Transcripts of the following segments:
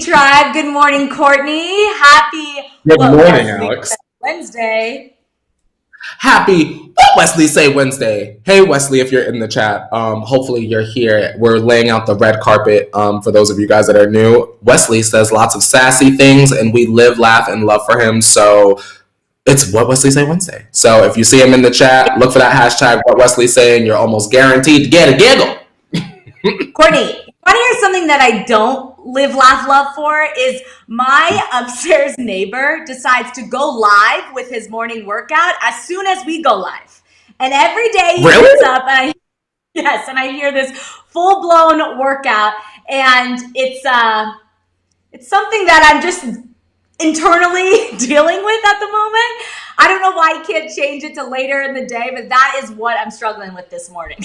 Tribe. Good morning, Courtney. Happy Good what morning, Wesley Alex. said Wednesday. Happy What Wesley Say Wednesday. Hey, Wesley, if you're in the chat, hopefully you're here. We're laying out the red carpet for those of you guys that are new. Wesley says lots of sassy things, and we live, laugh, and love for him. So it's What Wesley Say Wednesday. So if you see him in the chat, look for that hashtag What Wesley Say, and you're almost guaranteed to get a giggle. Courtney, you want to hear something that I don't live, laugh, love for? Is my upstairs neighbor decides to go live with his morning workout as soon as we go live. And every day he Really? gets up and I hear this full-blown workout, and it's something that I'm just internally dealing with at the moment. I don't know why he can't change it to later in the day, but that is what I'm struggling with this morning.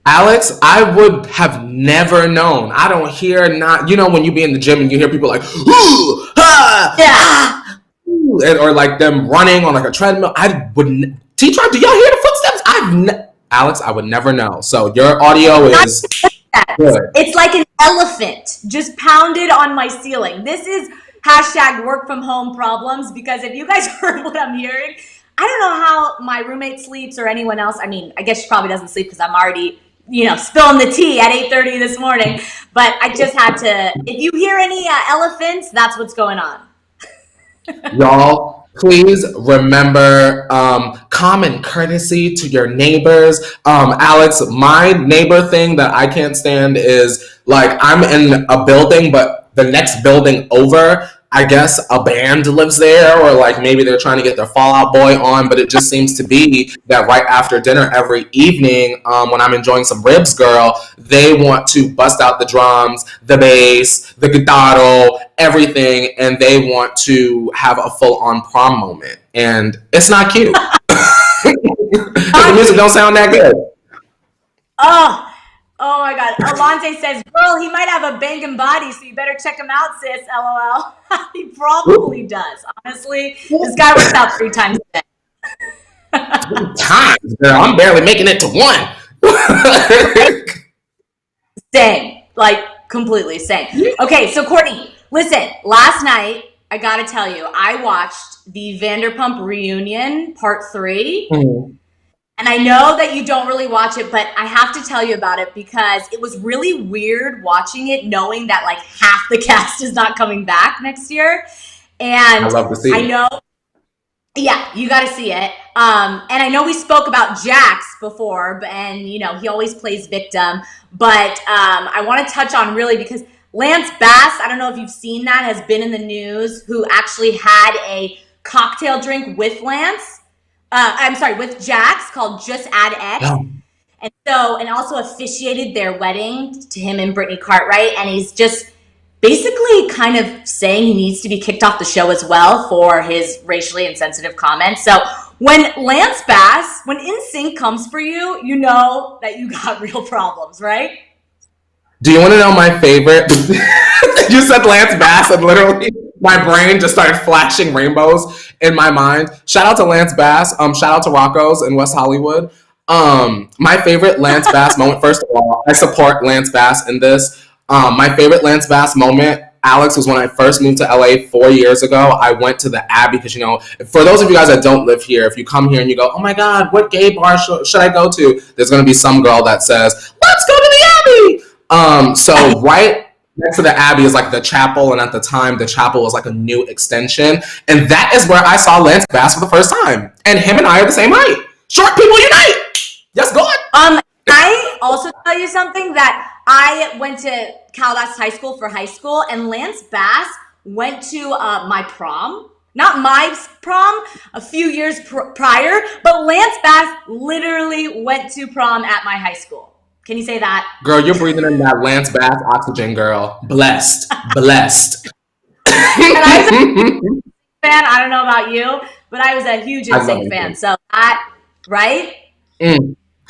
Alex, I would have never known. I don't hear when you be in the gym and you hear people like, ooh, ah, Yeah. ah, ooh, or like them running on like a treadmill. I wouldn't. T-Tribe, do y'all hear the footsteps? Alex, I would never know. So your audio is good. It's like an elephant just pounded on my ceiling. This is hashtag work from home problems, because if you guys heard what I'm hearing, I don't know how my roommate sleeps or anyone else. I mean, I guess she probably doesn't sleep because I'm already, spilling the tea at 8:30 this morning. But I just had to, if you hear any elephants, that's what's going on. Y'all, please remember common courtesy to your neighbors. Alex, my neighbor thing that I can't stand is like I'm in a building, but the next building over, I guess a band lives there, or like maybe they're trying to get their Fall Out Boy on, but it just seems to be that right after dinner every evening, when I'm enjoying some ribs, girl, they want to bust out the drums, the bass, the guitarro, everything, and they want to have a full-on prom moment. And it's not cute. The music don't sound that good. Oh my God. Alante says, girl, he might have a banging body, so you better check him out, sis. LOL. He probably does. Honestly, this guy works out 3 times a day. Times, girl. I'm barely making it to one. Same. Like, completely same. Okay, so Courtney, listen, last night, I gotta tell you, I watched the Vanderpump Reunion Part 3. Mm-hmm. And I know that you don't really watch it, but I have to tell you about it because it was really weird watching it, knowing that like half the cast is not coming back next year. And I love to see it. know, yeah, you got to see it. And I know we spoke about Jax before, and he always plays victim. But I want to touch on really because Lance Bass, I don't know if you've seen that, has been in the news, who actually had a cocktail drink with with Jax called Just Add X. Oh. And also officiated their wedding to him and Brittany Cartwright. And he's just basically kind of saying he needs to be kicked off the show as well for his racially insensitive comments. So when NSYNC comes for you, you know that you got real problems, right? Do you want to know my favorite? You said Lance Bass, and literally my brain just started flashing rainbows in my mind. Shout out to Lance Bass. Shout out to Rocco's in West Hollywood. My favorite Lance Bass moment, first of all, I support Lance Bass in this. My favorite Lance Bass moment, Alex, was when I first moved to LA 4 years ago. I went to the Abbey because, for those of you guys that don't live here, if you come here and you go, oh my God, what gay bar should I go to? There's going to be some girl that says, let's go to the Abbey. So right next to the Abbey is like the chapel, and at the time the chapel was like a new extension, and that is where I saw Lance Bass for the first time. And him and I are the same height. Short people unite. Yes, go on. I also tell you something that I went to Calabasas High School for high school, and Lance Bass went to my prom. Not my prom, a few years prior, but Lance Bass literally went to prom at my high school. Can you say that? Girl, you're breathing in that Lance Bass oxygen, girl. Blessed. And I was a fan. I don't know about you, but I was a huge NSYNC fan. So that, right?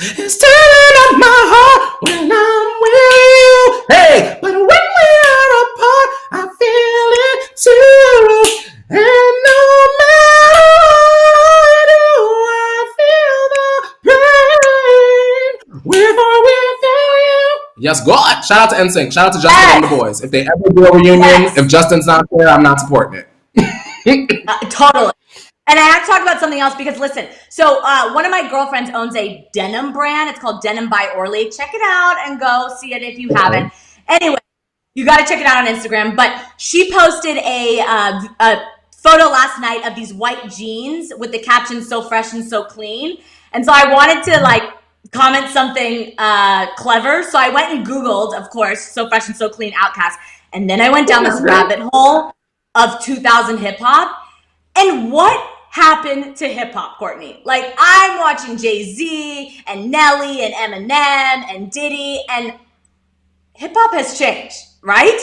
It's turning up my heart when I'm with you. Hey, but when we're apart, I feel it too. And no matter what I do, I feel the pain. With or without you, Yes, God. Shout out to NSYNC. Shout out to Justin and the Yes. boys. If they ever do a reunion, if Justin's not there, I'm not supporting it. Totally. And I have to talk about something else because listen, so one of my girlfriends owns a denim brand. It's called Denim by Orly. Check it out and go see it if you haven't. Anyway, you got to check it out on Instagram. But she posted a photo last night of these white jeans with the caption "So fresh and so clean." And so I wanted to like comment something clever. So I went and Googled, of course, "So fresh and so clean" Outcast. And then I went down this rabbit hole of 2000 hip hop. And what happened to hip hop, Kourtney? Like, I'm watching Jay-Z and Nelly and Eminem and Diddy, and hip hop has changed, right?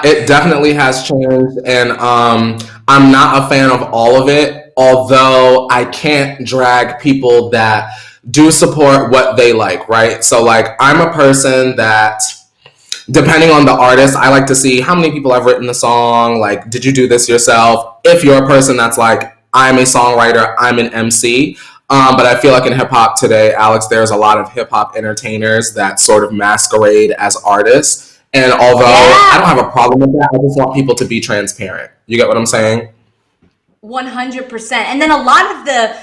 It definitely has changed, and I'm not a fan of all of it. Although I can't drag people that do support what they like, right? So, like, I'm a person that, depending on the artist, I like to see how many people have written the song. Like, did you do this yourself? If you're a person that's like, I'm a songwriter, I'm an MC. But I feel like in hip hop today, Alex, there's a lot of hip hop entertainers that sort of masquerade as artists. And although I don't have a problem with that, I just want people to be transparent. You get what I'm saying? 100%. And then a lot of the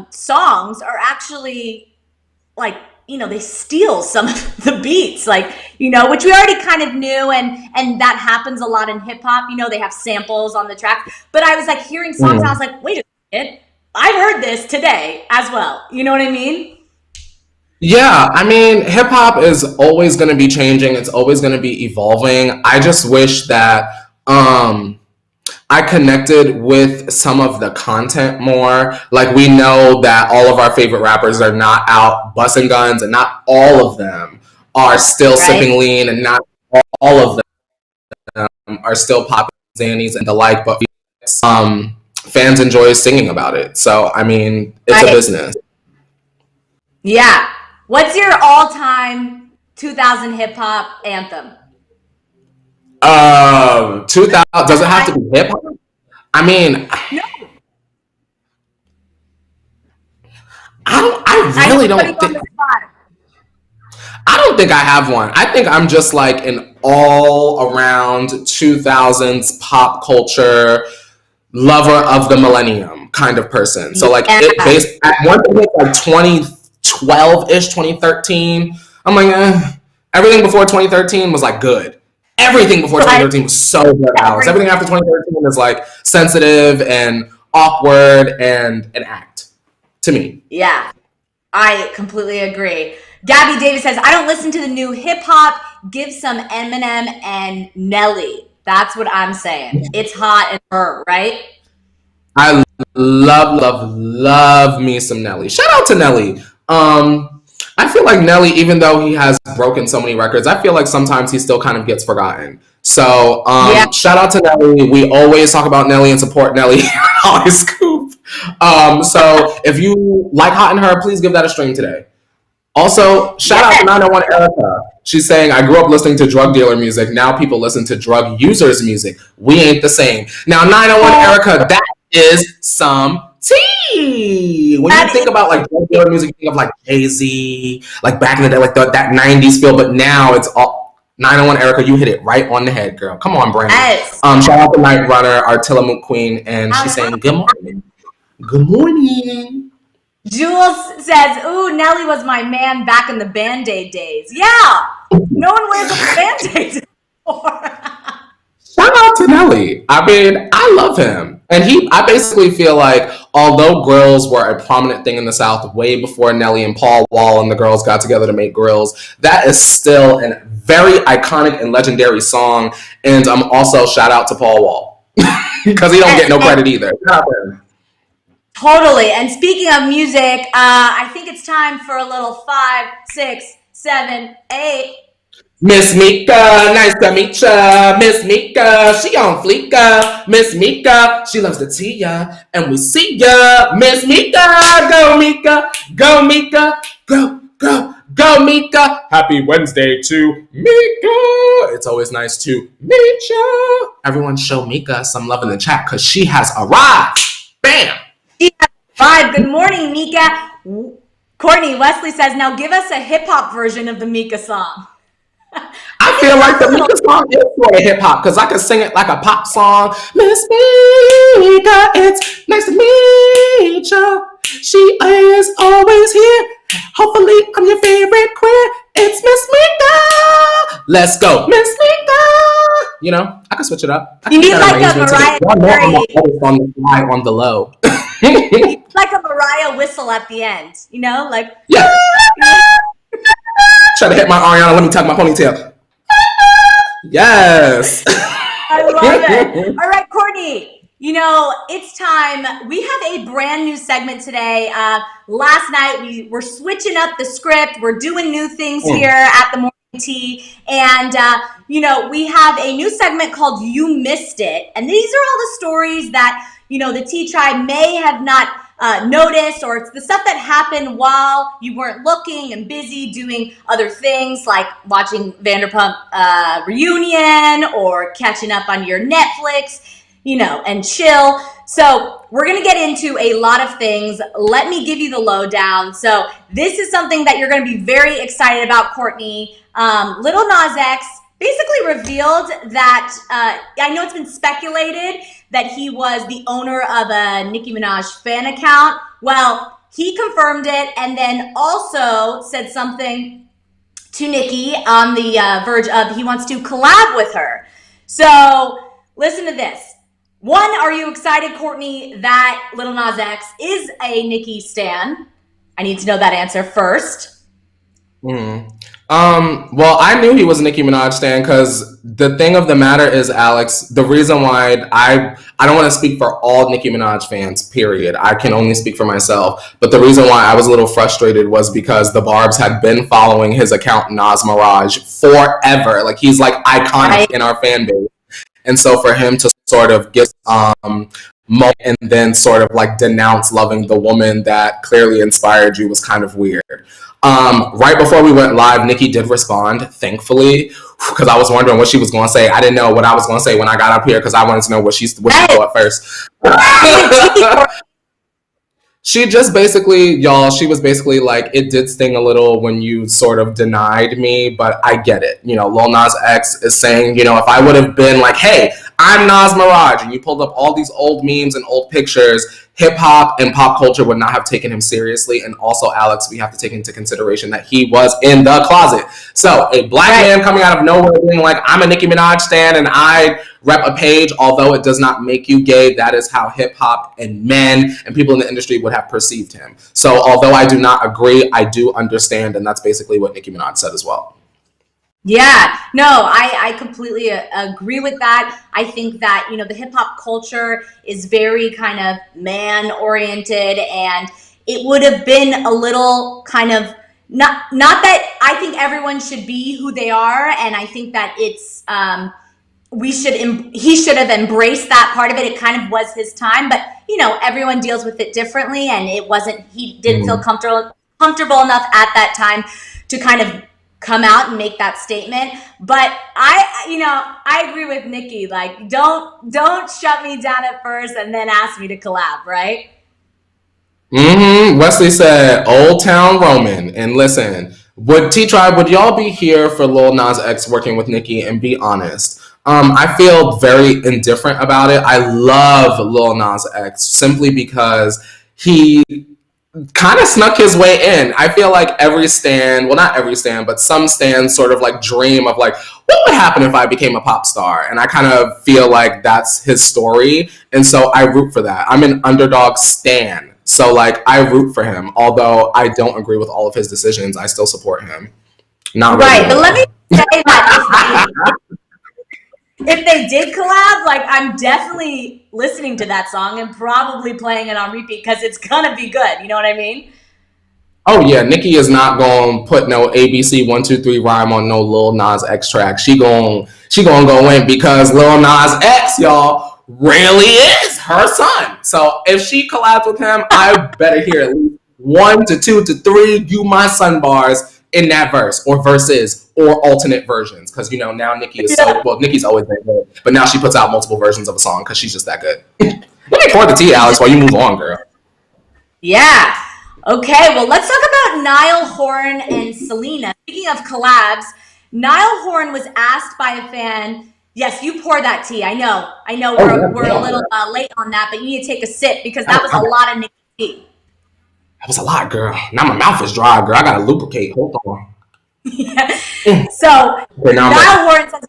songs are actually like, they steal some of the beats, like, which we already kind of knew, and that happens a lot in hip hop. They have samples on the track. But I was like hearing songs, and I was like, wait a minute, I've heard this today as well. You know what I mean? Yeah, I mean, hip hop is always going to be changing. It's always going to be evolving. I just wish that I connected with some of the content more. Like, we know that all of our favorite rappers are not out busting guns, and not all of them are still sipping lean, and not all of them are still popping Xannies and the like, but fans enjoy singing about it. So, I mean, it's a business. Yeah. What's your all-time 2000 hip-hop anthem? 2000, does it have to be hip hop? I mean, No. I really don't think. I don't think I have one. I think I'm just like an all around 2000s pop culture lover of the millennium kind of person. So like it based at one point like 2012 ish, 2013. I'm like, everything before 2013 was like good. Everything before 2013 was so good, Alex. Everything after 2013 is like sensitive and awkward and an act to me. Yeah, I completely agree. Gabby Davis says, I don't listen to the new hip hop. Give some Eminem and Nelly. That's what I'm saying. It's hot and her, right? I love me some Nelly. Shout out to Nelly. I feel like Nelly, even though he has broken so many records, I feel like sometimes he still kind of gets forgotten. So shout out to Nelly. We always talk about Nelly and support Nelly on Hollyscoop. So if you like Hot and Her, please give that a stream today. Also, shout out to 901 Erica. She's saying, I grew up listening to drug dealer music. Now people listen to drug users music. We ain't the same. Now, 901 Erica, that is some tea. When you think about like drug dealer music, you think of like Jay-Z, like back in the day, like that 90s feel. But now it's all 901 Erica. You hit it right on the head, girl. Come on, Brandon. Yes. Shout out to Night Runner, our Tillamook Queen, and she's saying, good morning. Good morning. Jules says, ooh, Nelly was my man back in the Band-Aid days. Yeah, no one wears a Band-Aid anymore. Shout out to Nelly. I mean, I love him. And I basically feel like, although grills were a prominent thing in the South way before Nelly and Paul Wall and the girls got together to make grills, that is still a very iconic and legendary song. And also shout out to Paul Wall. Because he don't get no credit either. Shout out to him. Totally. And speaking of music, I think it's time for a little 5, 6, 7, 8. Miss Mika, nice to meet ya. Miss Mika, she on fleeka. Miss Mika, she loves the tea ya, and we see ya. Miss Mika, go Mika, go Mika, go Mika. Happy Wednesday to Mika. It's always nice to meet ya. Everyone show Mika some love in the chat because she has arrived. Bam. She has arrived. Good morning, Mika. Courtney, Wesley says, now give us a hip hop version of the Mika song. I feel like the Mika song is for a hip hop because I could sing it like a pop song. Miss Mika, it's nice to meet you. She is always here. Hopefully, I'm your favorite queer. It's Miss Mika. Let's go, Miss Mika. You know, I can switch it up. You need like a Mariah on the low. Like a Mariah whistle at the end, you know, like yeah. Try to hit my Ariana. Let me tuck my ponytail. Yes. I love it. All right, Courtney. You know, it's time. We have a brand new segment today. Last night we were switching up the script. We're doing new things here at the morning tea, and you know, we have a new segment called "You Missed It," and these are all the stories that the Tea Tribe may have not noticed, or it's the stuff that happened while you weren't looking and busy doing other things like watching Vanderpump reunion or catching up on your Netflix, and chill. So we're going to get into a lot of things. Let me give you the lowdown. So this is something that you're going to be very excited about, Courtney. Lil Nas X basically revealed that, I know it's been speculated that he was the owner of a Nicki Minaj fan account. Well, he confirmed it and then also said something to Nicki on the verge of he wants to collab with her. So listen to this. One, are you excited, Courtney, that Lil Nas X is a Nicki stan? I need to know that answer first. Well, I knew he was a Nicki Minaj stan because the thing of the matter is, Alex, the reason why I don't want to speak for all Nicki Minaj fans, period. I can only speak for myself. But the reason why I was a little frustrated was because the Barbs had been following his account, Nas Mirage, forever. Like, he's like iconic in our fan base. And so for him to sort of get moment and then sort of like denounce loving the woman that clearly inspired you was kind of weird. Right before we went live, Nicki did respond, thankfully, because I was wondering what she was going to say. I didn't know what I was going to say when I got up here because I wanted to know what she thought first. She just basically, y'all, she was basically like, it did sting a little when you sort of denied me, but I get it. Lil Nas X is saying, if I would have been like, hey, I'm Nas Mirage, and you pulled up all these old memes and old pictures, hip hop and pop culture would not have taken him seriously. And also, Alex, we have to take into consideration that he was in the closet. So a black man coming out of nowhere being like, I'm a Nicki Minaj stan and I rep a page, although it does not make you gay, that is how hip hop and men and people in the industry would have perceived him. So although I do not agree, I do understand. And that's basically what Nicki Minaj said as well. Yeah, no, I completely agree with that. I think that, the hip hop culture is very kind of man oriented, and it would have been a little kind of not that I think everyone should be who they are. And I think that it's, he should have embraced that part of it. It kind of was his time, but everyone deals with it differently. And he didn't feel comfortable enough at that time to kind of come out and make that statement. But I agree with Nicki. Like, don't shut me down at first and then ask me to collab, right? Wesley said, Old Town Roman. And listen, Tea Tribe, would y'all be here for Lil Nas X working with Nicki? And be honest. I feel very indifferent about it. I love Lil Nas X simply because he kind of snuck his way in. I feel like every stan, well, not every stan, but some stans sort of like dream of like, what would happen if I became a pop star? And I kind of feel like that's his story. And so I root for that. I'm an underdog stan. So like, I root for him. Although I don't agree with all of his decisions, I still support him. Not right, really. But let me say that if they did collab, like, I'm definitely listening to that song and probably playing it on repeat because it's gonna be good. You know what I mean? Oh yeah, Nicki is not gonna put no ABC 1 2 3 rhyme on no Lil Nas X track. She gonna go in because Lil Nas X, y'all, really is her son. So if she collabs with him, I better hear at least 1 to 2 to 3 "You My Son" bars in that verse, or verses, or alternate versions, because now Nicki is Nicki's always been good, but now she puts out multiple versions of a song because she's just that good. Let me pour the tea, Alex, while you move on, girl. Yeah. Okay, well, let's talk about Niall Horan and Selena. Speaking of collabs, Niall Horan was asked by a fan. Yes, you pour that tea. I know. Oh We're a little yeah. late on that, but you need to take a sip because I, that was I, a lot of Nikki tea. that was a lot, girl. Now my mouth is dry, girl. I gotta lubricate. Hold on. Yeah. Mm. So Okay, now I'm ready. Niall Horan says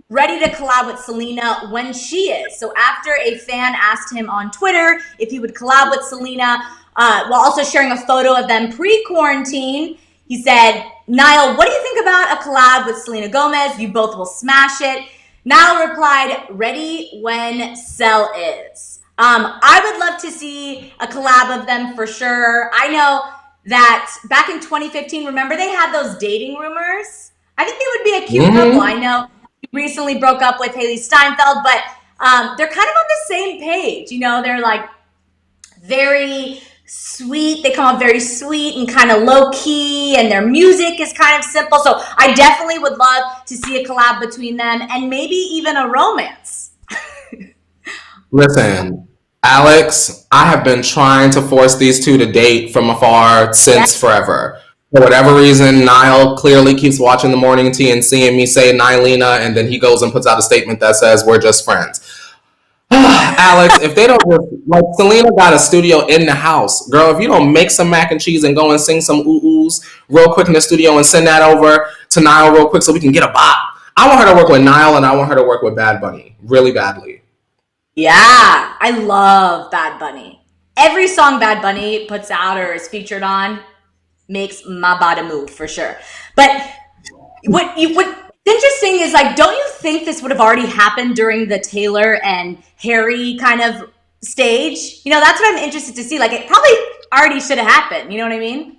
ready to collab with Selena when she is. So after a fan asked him on Twitter if he would collab with Selena, while also sharing a photo of them pre-quarantine, he said, Niall, what do you think about a collab with Selena Gomez? You both will smash it. Niall replied, ready when Sel is. I would love to see a collab of them for sure. I know that back in 2015, remember they had those dating rumors? I think they would be a cute couple. I Mm-hmm. know he recently broke up with Haley Steinfeld, but they're kind of on the same page. You know, they're like very sweet. They come off very sweet and kind of low key, and their music is kind of simple. So I definitely would love to see a collab between them and maybe even a romance. Listen, Alex, I have been trying to force these two to date from afar Yeah. since forever. For whatever reason, Niall clearly keeps watching the morning tea and seeing me say Nylena, and then he goes and puts out a statement that says we're just friends. Alex, if they don't like Selena got a studio in the house, girl. If you don't make some mac and cheese and go and sing some oohs real quick in the studio and send that over to Niall real quick so we can get a bop. I want her to work with Niall and I want her to work with Bad Bunny really badly. Yeah, I love Bad Bunny. Every song Bad Bunny puts out or is featured on makes my body move for sure. But what's interesting is like, don't you think this would have already happened during the Taylor and Harry kind of stage? You know, that's what I'm interested to see. Like, it probably already should have happened. You know what I mean?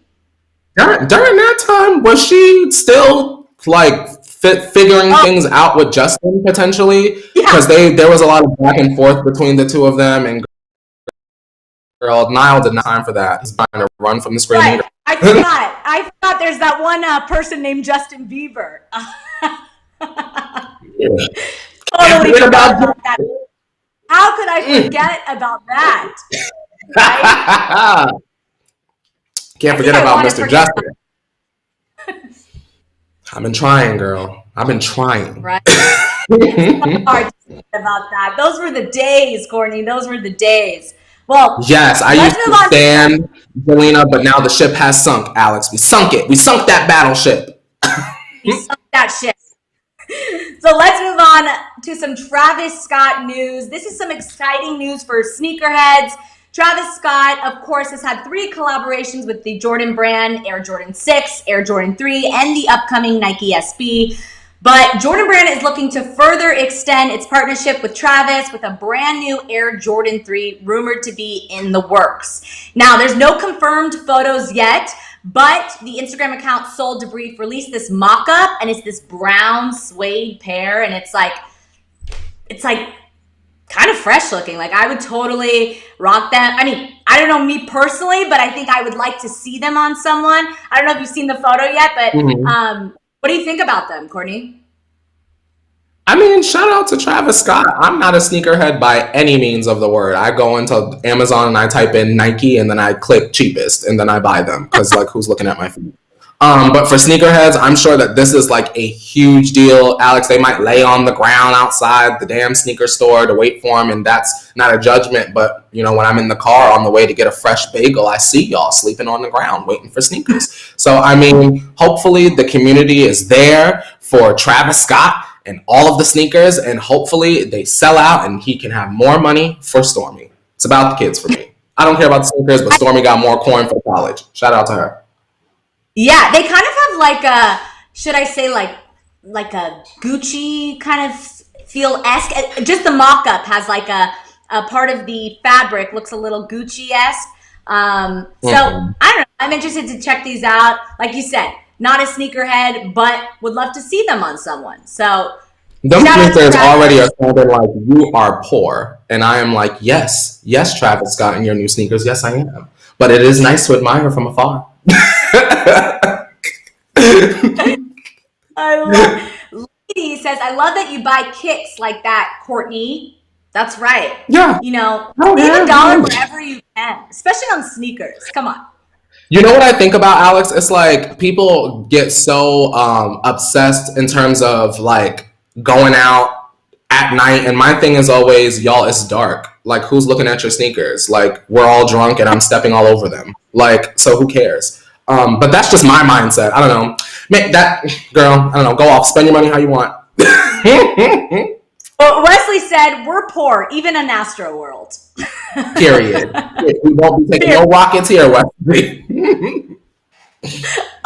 During that time, was she still like figuring Oh things out with Justin potentially? yeah, Because there was a lot of back and forth between the two of them, and girl Niall did not have time for that. He's trying to run from the screaming right. I girl. forgot. I forgot. There's that one person named Justin Bieber. Can't Totally forget forgot about about that. How could I mm. forget about that? Right? Can't I think forget I about want to Mr. forget about Justin. I've been trying, girl. I've been trying. right. It's so hard to forget about that. Those were the days, Courtney. Those were the days. Well, Yes, I let's used move to on to stand Jelena, but now the ship has sunk, Alex. We sunk it. We sunk that battleship. we sunk that shit. So let's move on to some Travis Scott news. This is some exciting news for sneakerheads. Travis Scott, of course, has had 3 collaborations with the Jordan brand, Air Jordan 6, Air Jordan 3, and the upcoming Nike SB. But Jordan Brand is looking to further extend its partnership with Travis with a brand new Air Jordan 3 rumored to be in the works. Now, there's no confirmed photos yet, but the Instagram account Soul to Brief released this mock-up, and it's this brown suede pair, and it's like kind of fresh looking. Like, I would totally rock them. I mean, I don't know me personally, but I think I would like to see them on someone. I don't know if you've seen the photo yet, but Mhm. what do you think about them, Courtney? I mean, shout out to Travis Scott. I'm not a sneakerhead by any means of the word. I go into Amazon and I type in Nike and then I click cheapest and then I buy them because like who's looking at my feet? But for sneakerheads, I'm sure that this is like a huge deal. Alex, they might lay on the ground outside the damn sneaker store to wait for them, and that's not a judgment. But you know, when I'm in the car on the way to get a fresh bagel, I see y'all sleeping on the ground waiting for sneakers. So I mean, hopefully the community is there for Travis Scott and all of the sneakers, and hopefully they sell out and he can have more money for Stormy. It's about the kids for me. I don't care about the sneakers, but Stormy got more coin for college. Shout out to her. Yeah, they kind of have like a, should I say like a Gucci kind of feel esque. Just the mock up has like a part of the fabric looks a little Gucci esque. So Mhm. I don't know. I'm interested to check these out. Like you said, not a sneakerhead, but would love to see them on someone. So Them shout out to sneakers already are Travis. sounding like you are poor. And I am like, yes, yes, Travis Scott and your new sneakers. Yes, I am. But it is nice to admire from afar. I love. Lady says, I love that you buy kicks like that, Courtney. That's right. Yeah. You know, Oh, leave a yeah, dollar yeah. wherever you can, especially on sneakers. Come on. You know what I think about Alex? It's like people get so obsessed in terms of like going out at night, and my thing is always, y'all, it's dark. Like, who's looking at your sneakers? Like, we're all drunk and I'm stepping all over them. Like, so who cares? But that's just my mindset. I don't know. That girl, I don't know. Go off, spend your money how you want. Well, Wesley said, "We're poor, even in Astro World." Period. We won't be taking no rockets here, Wesley.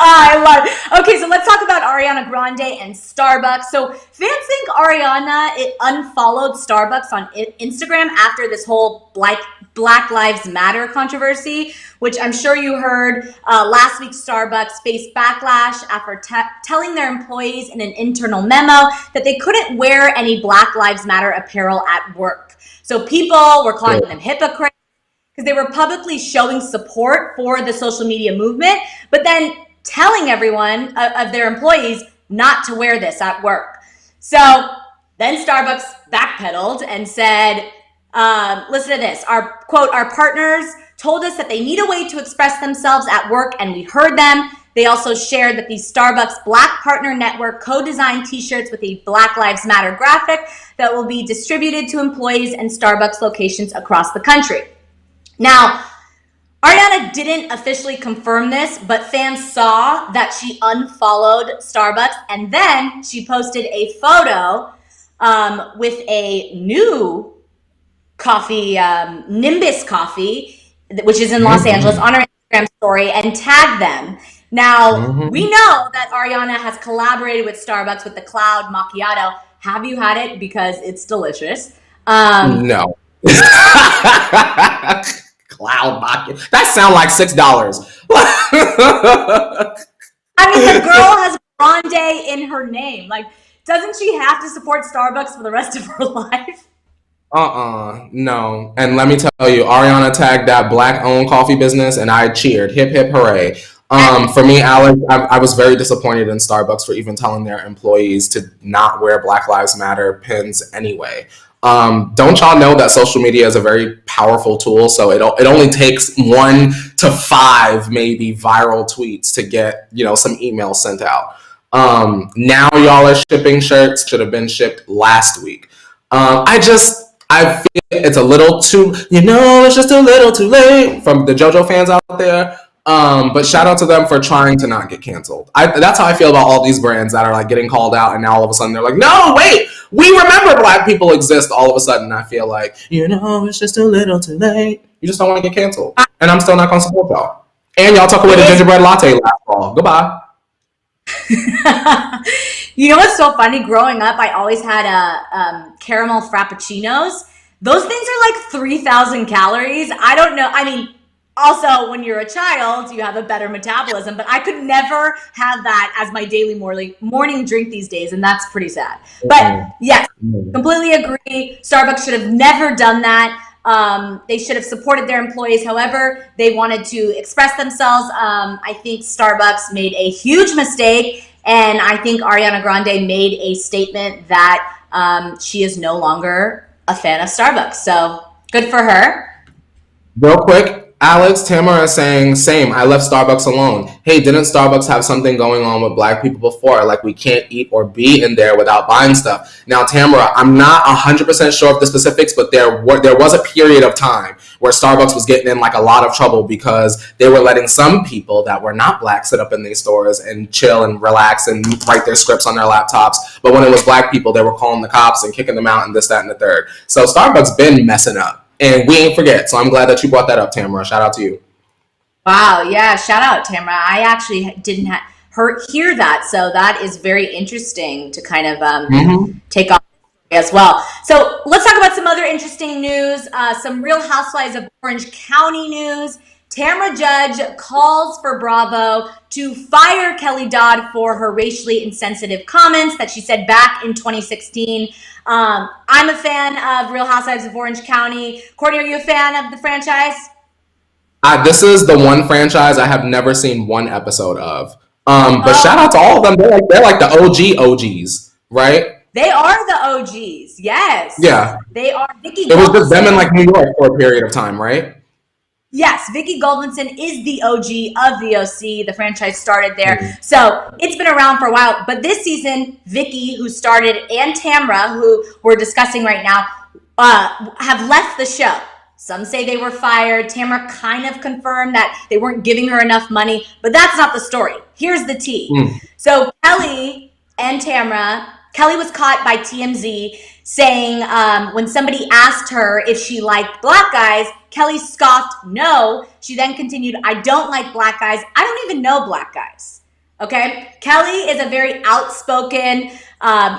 I love it. Okay, so let's talk about Ariana Grande and Starbucks. So fans think Ariana unfollowed Starbucks on Instagram after this whole Black Lives Matter controversy, which I'm sure you heard. Last week, Starbucks faced backlash after telling their employees in an internal memo that they couldn't wear any Black Lives Matter apparel at work. So people were calling them hypocrites because they were publicly showing support for the social media movement, but then telling everyone of their employees not to wear this at work. So then Starbucks backpedaled and said, listen to this, our partners told us that they need a way to express themselves at work, and we heard them. They also shared that the Starbucks Black Partner Network co-designed t-shirts with a Black Lives Matter graphic that will be distributed to employees and Starbucks locations across the country. Now, Ariana didn't officially confirm this, but fans saw that she unfollowed Starbucks, and then she posted a photo with a new coffee, Nimbus Coffee, which is in Los Angeles, on her Instagram story, and tagged them. Now, we know that Ariana has collaborated with Starbucks with the Cloud Macchiato. Have you had it? Because it's delicious. No. Cloud Macchiato. That sounds like $6. I mean, the girl has Grande in her name. Like, doesn't she have to support Starbucks for the rest of her life? No. And let me tell you, Ariana tagged that Black-owned coffee business, and I cheered. Hip, hip, hooray. For me, Alex, I was very disappointed in Starbucks for even telling their employees to not wear Black Lives Matter pins anyway. Don't y'all know that social media is a very powerful tool? So it only takes 1 to 5 maybe viral tweets to get, some emails sent out. Now y'all are shipping shirts, should have been shipped last week. I feel it's a little too, it's just a little too late from the JoJo fans out there. But shout out to them for trying to not get canceled. That's how I feel about all these brands that are like getting called out, and now all of a sudden they're like, no, wait, we remember Black people exist. All of a sudden I feel like, it's just a little too late. You just don't want to get canceled. And I'm still not going to support y'all. And y'all took away the gingerbread latte last fall. Goodbye. You know what's so funny? Growing up, I always had caramel frappuccinos. Those things are like 3,000 calories. I don't know. I mean, also, when you're a child, you have a better metabolism, but I could never have that as my daily morning drink these days, and that's pretty sad. But yes, completely agree. Starbucks should have never done that. They should have supported their employees however they wanted to express themselves. I think Starbucks made a huge mistake, and I think Ariana Grande made a statement that she is no longer a fan of Starbucks. So good for her. Real quick, Alex, Tamara is saying, same, I left Starbucks alone. Hey, didn't Starbucks have something going on with Black people before? Like, we can't eat or be in there without buying stuff. Now, Tamara, I'm not 100% sure of the specifics, but there was a period of time where Starbucks was getting in like a lot of trouble because they were letting some people that were not Black sit up in these stores and chill and relax and write their scripts on their laptops. But when it was Black people, they were calling the cops and kicking them out and this, that, and the third. So Starbucks been messing up. And we ain't forget. So I'm glad that you brought that up, Tamara. Shout out to you. Wow. Yeah. Shout out, Tamara. I actually didn't hear that. So that is very interesting to kind of take off as well. So let's talk about some other interesting news. Some Real Housewives of Orange County news. Tamra Judge calls for Bravo to fire Kelly Dodd for her racially insensitive comments that she said back in 2016. I'm a fan of Real Housewives of Orange County. Kourtney, are you a fan of the franchise? This is the one franchise I have never seen one episode of. But shout out to all of them. They're like the OGs, right? They are the OGs. Yes. Yeah. They are. It was just them in like New York for a period of time, right? Yes, Vicky Goldmanson is the OG of the OC. The franchise started there. So it's been around for a while. But this season, Vicky, who started, and Tamra, who we're discussing right now, have left the show. Some say they were fired. Tamra kind of confirmed that they weren't giving her enough money. But that's not the story. Here's the tea. So Kelly and Tamra, Kelly was caught by TMZ saying when somebody asked her if she liked black guys, Kelly scoffed no. She then continued, I don't like black guys. I don't even know black guys. Okay? Kelly is a very outspoken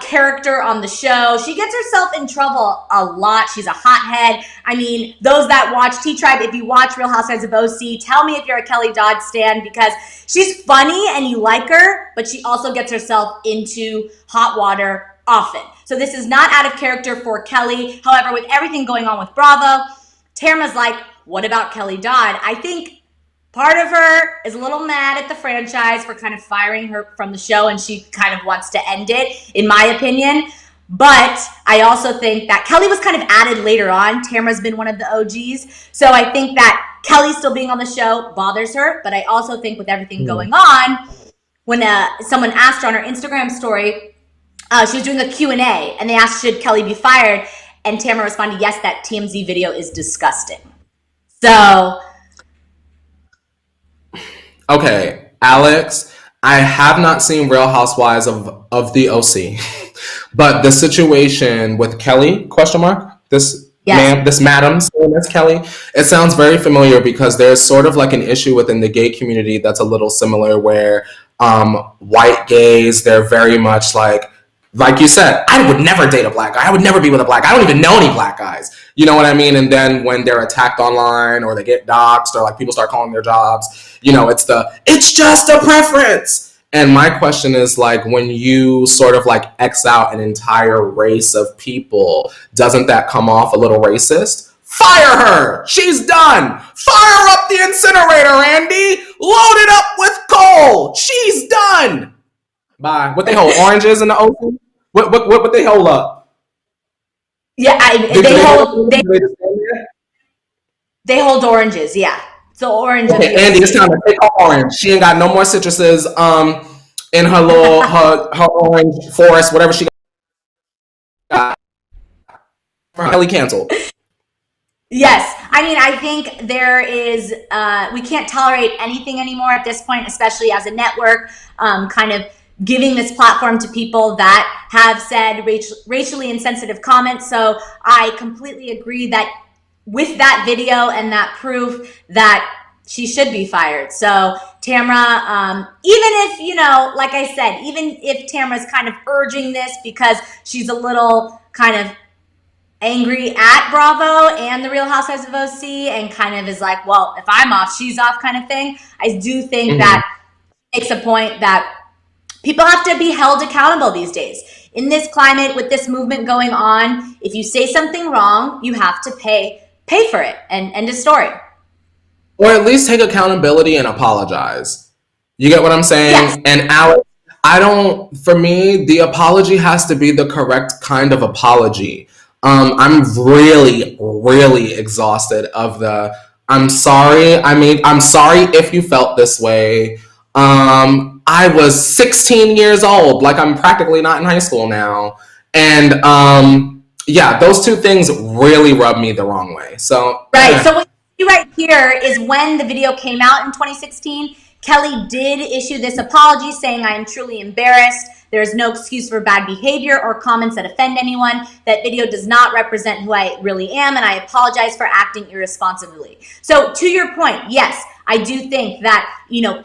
character on the show. She gets herself in trouble a lot. She's a hothead. I mean, those that watch T-Tribe, if you watch Real Housewives of OC, tell me if you're a Kelly Dodd stan, because she's funny and you like her, but she also gets herself into hot water often. So this is not out of character for Kelly. However, with everything going on with Bravo, Tamra's like, what about Kelly Dodd? I think part of her is a little mad at the franchise for kind of firing her from the show, and she kind of wants to end it, in my opinion. But I also think that Kelly was kind of added later on. Tamra's been one of the OGs. So I think that Kelly still being on the show bothers her. But I also think with everything going on, when someone asked her on her Instagram story, she was doing a Q&A, and they asked, should Kelly be fired? And Tamra responded, yes, that TMZ video is disgusting. So. Okay, Alex, I have not seen Real Housewives of the OC, but the situation with Kelly, question mark, this madam, that's Kelly, it sounds very familiar because there's sort of like an issue within the gay community that's a little similar where white gays, they're very much like you said, I would never date a black guy. I would never be with a black guy. I don't even know any black guys. You know what I mean? And then when they're attacked online or they get doxxed or like people start calling their jobs, you know, it's just a preference. And my question is like, when you sort of like X out an entire race of people, doesn't that come off a little racist? Fire her! She's done! Fire up the incinerator, Andy! Load it up with coal! She's done! Bye. What they hold? Oranges in the ocean? What they hold up? Yeah, they hold oranges. Yeah, so orange. Okay, Andy, it's time to take her orange. She ain't got no more citruses in her little her orange forest, whatever she got. Kelly canceled. Yes, I mean, I think there is, we can't tolerate anything anymore at this point, especially as a network, kind of giving this platform to people that have said racially insensitive comments. So I completely agree that with that video and that proof that she should be fired. So Tamra, even if, you know, like I said, even if Tamra's kind of urging this because she's a little kind of angry at Bravo and the Real Housewives of OC and kind of is like, well, if I'm off, she's off kind of thing. I do think that makes a point that people have to be held accountable these days. In this climate, with this movement going on, if you say something wrong, you have to pay for it, and end of story. Or at least take accountability and apologize. You get what I'm saying? Yes. And Alex, for me, the apology has to be the correct kind of apology. I'm really, really exhausted of I'm sorry. I'm sorry if you felt this way. I was 16 years old, like I'm practically not in high school now. And yeah, those two things really rub me the wrong way. So right. So what you see right here is when the video came out in 2016, Kelly did issue this apology saying, I am truly embarrassed. There is no excuse for bad behavior or comments that offend anyone. That video does not represent who I really am, and I apologize for acting irresponsibly. So to your point, yes, I do think that, you know,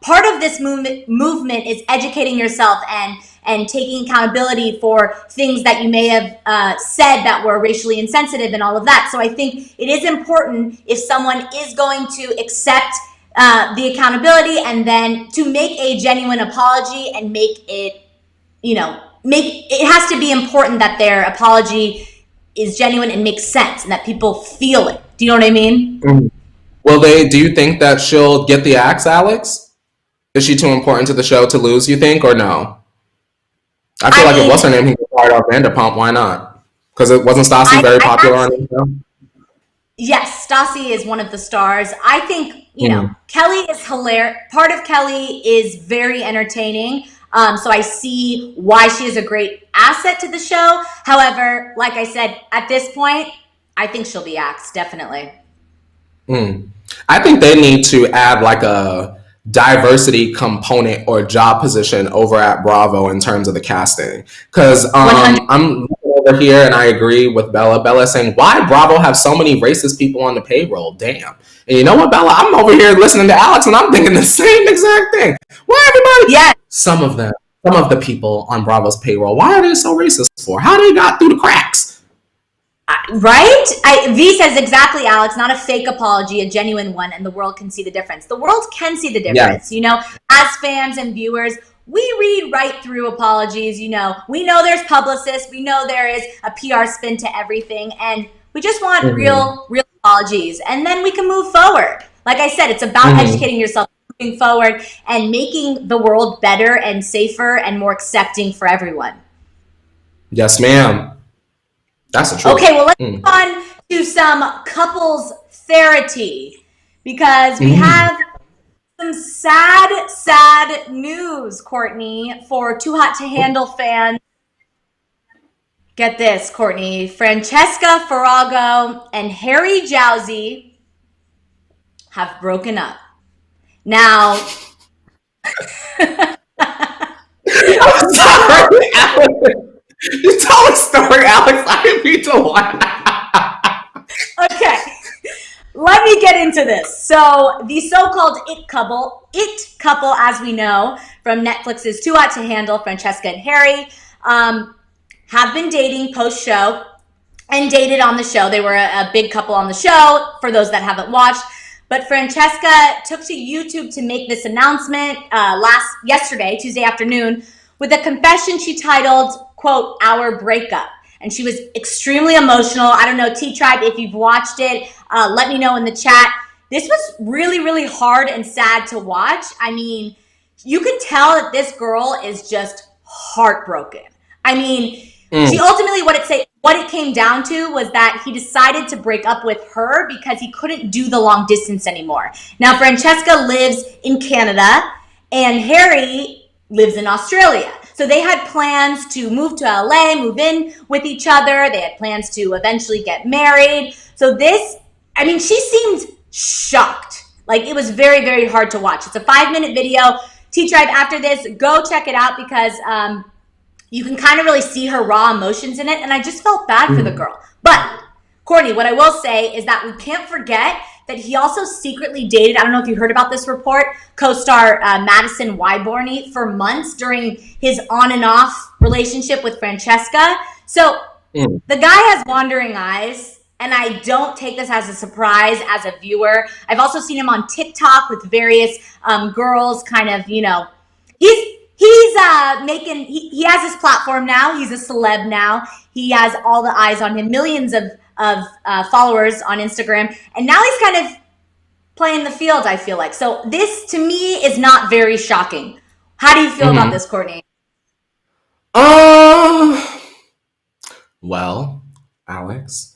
part of this movement is educating yourself and taking accountability for things that you may have said that were racially insensitive and all of that. So I think it is important if someone is going to accept the accountability and then to make a genuine apology and make it, you know, it has to be important that their apology is genuine and makes sense and that people feel it. Do you know what I mean? Mm-hmm. Do you think that she'll get the axe, Alex? Is she too important to the show to lose, you think, or no? I feel like if what's her name, he got fired off Vanderpump, why not? Because it wasn't Stassi very popular on the show? Yes, Stassi is one of the stars. I think, Mm. Kelly is hilarious. Part of Kelly is very entertaining. So I see why she is a great asset to the show. However, like I said, at this point, I think she'll be axed, definitely. Mm. I think they need to add like a diversity component or job position over at Bravo in terms of the casting. Because 100. I'm looking over here and I agree with Bella. Bella saying, why Bravo have so many racist people on the payroll? Damn. And you know what, Bella? I'm over here listening to Alex and I'm thinking the same exact thing. Why everybody? Yeah. Some of them, some of the people on Bravo's payroll, why are they so racist for? How they got through the cracks? Right? V says exactly, Alex, not a fake apology, a genuine one, and the world can see the difference. The world can see the difference. Yes. As fans and viewers, we read right through apologies. We know there's publicists, we know there is a PR spin to everything, and we just want Mm-hmm. real apologies, and then we can move forward. Like I said, it's about Mm-hmm. educating yourself, moving forward, and making the world better and safer and more accepting for everyone. Yes, ma'am. That's the truth. Okay, well, let's move on to some couples therapy because we Mm. have some sad news, Kourtney, for Too Hot to Handle fans. Get this, Kourtney. Francesca Farrago and Harry Jowsey have broken up. Now, I'm sorry, Alex. You tell a story, Alex. I didn't mean to laugh. okay, let me get into this. So, the so-called it couple, as we know from Netflix's Too Hot to Handle, Francesca and Harry, have been dating post-show and dated on the show. They were a big couple on the show, for those that haven't watched. But Francesca took to YouTube to make this announcement yesterday, Tuesday afternoon, with a confession she titled, quote, Our Breakup. And she was extremely emotional. I don't know, T-Tribe, if you've watched it, let me know in the chat. This was really, really hard and sad to watch. I mean, you can tell that this girl is just heartbroken. I mean, she ultimately, what it came down to was that he decided to break up with her because he couldn't do the long distance anymore. Now, Francesca lives in Canada and Harry lives in Australia. So they had plans to move to LA, move in with each other. They had plans to eventually get married. So she seemed shocked. Like, it was very, very hard to watch. It's a 5-minute video. T-Tribe, after this, go check it out because you can kind of really see her raw emotions in it. And I just felt bad for the girl. But, Kourtney, what I will say is that we can't forget that he also secretly dated, I don't know if you heard about this report, co-star Madison Wyborny for months during his on and off relationship with Francesca. So the guy has wandering eyes, and I don't take this as a surprise as a viewer. I've also seen him on TikTok with various girls kind of, he has his platform now. He's a celeb now. He has all the eyes on him, millions of followers on Instagram, and now he's kind of playing the field, I feel like. So this, to me, is not very shocking. How do you feel about this, Kourtney? Well, Alex,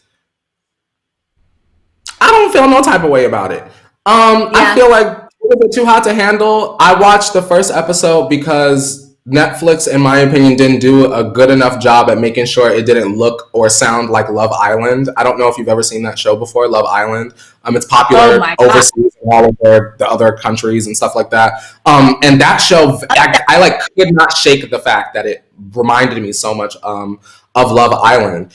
I don't feel no type of way about it. I feel like it was Too Hot to Handle. I watched the first episode because Netflix, in my opinion, didn't do a good enough job at making sure it didn't look or sound like Love Island. I don't know if you've ever seen that show before, Love Island. It's popular overseas and all over the other countries and stuff like that. And that show, I could not shake the fact that it reminded me so much of Love Island.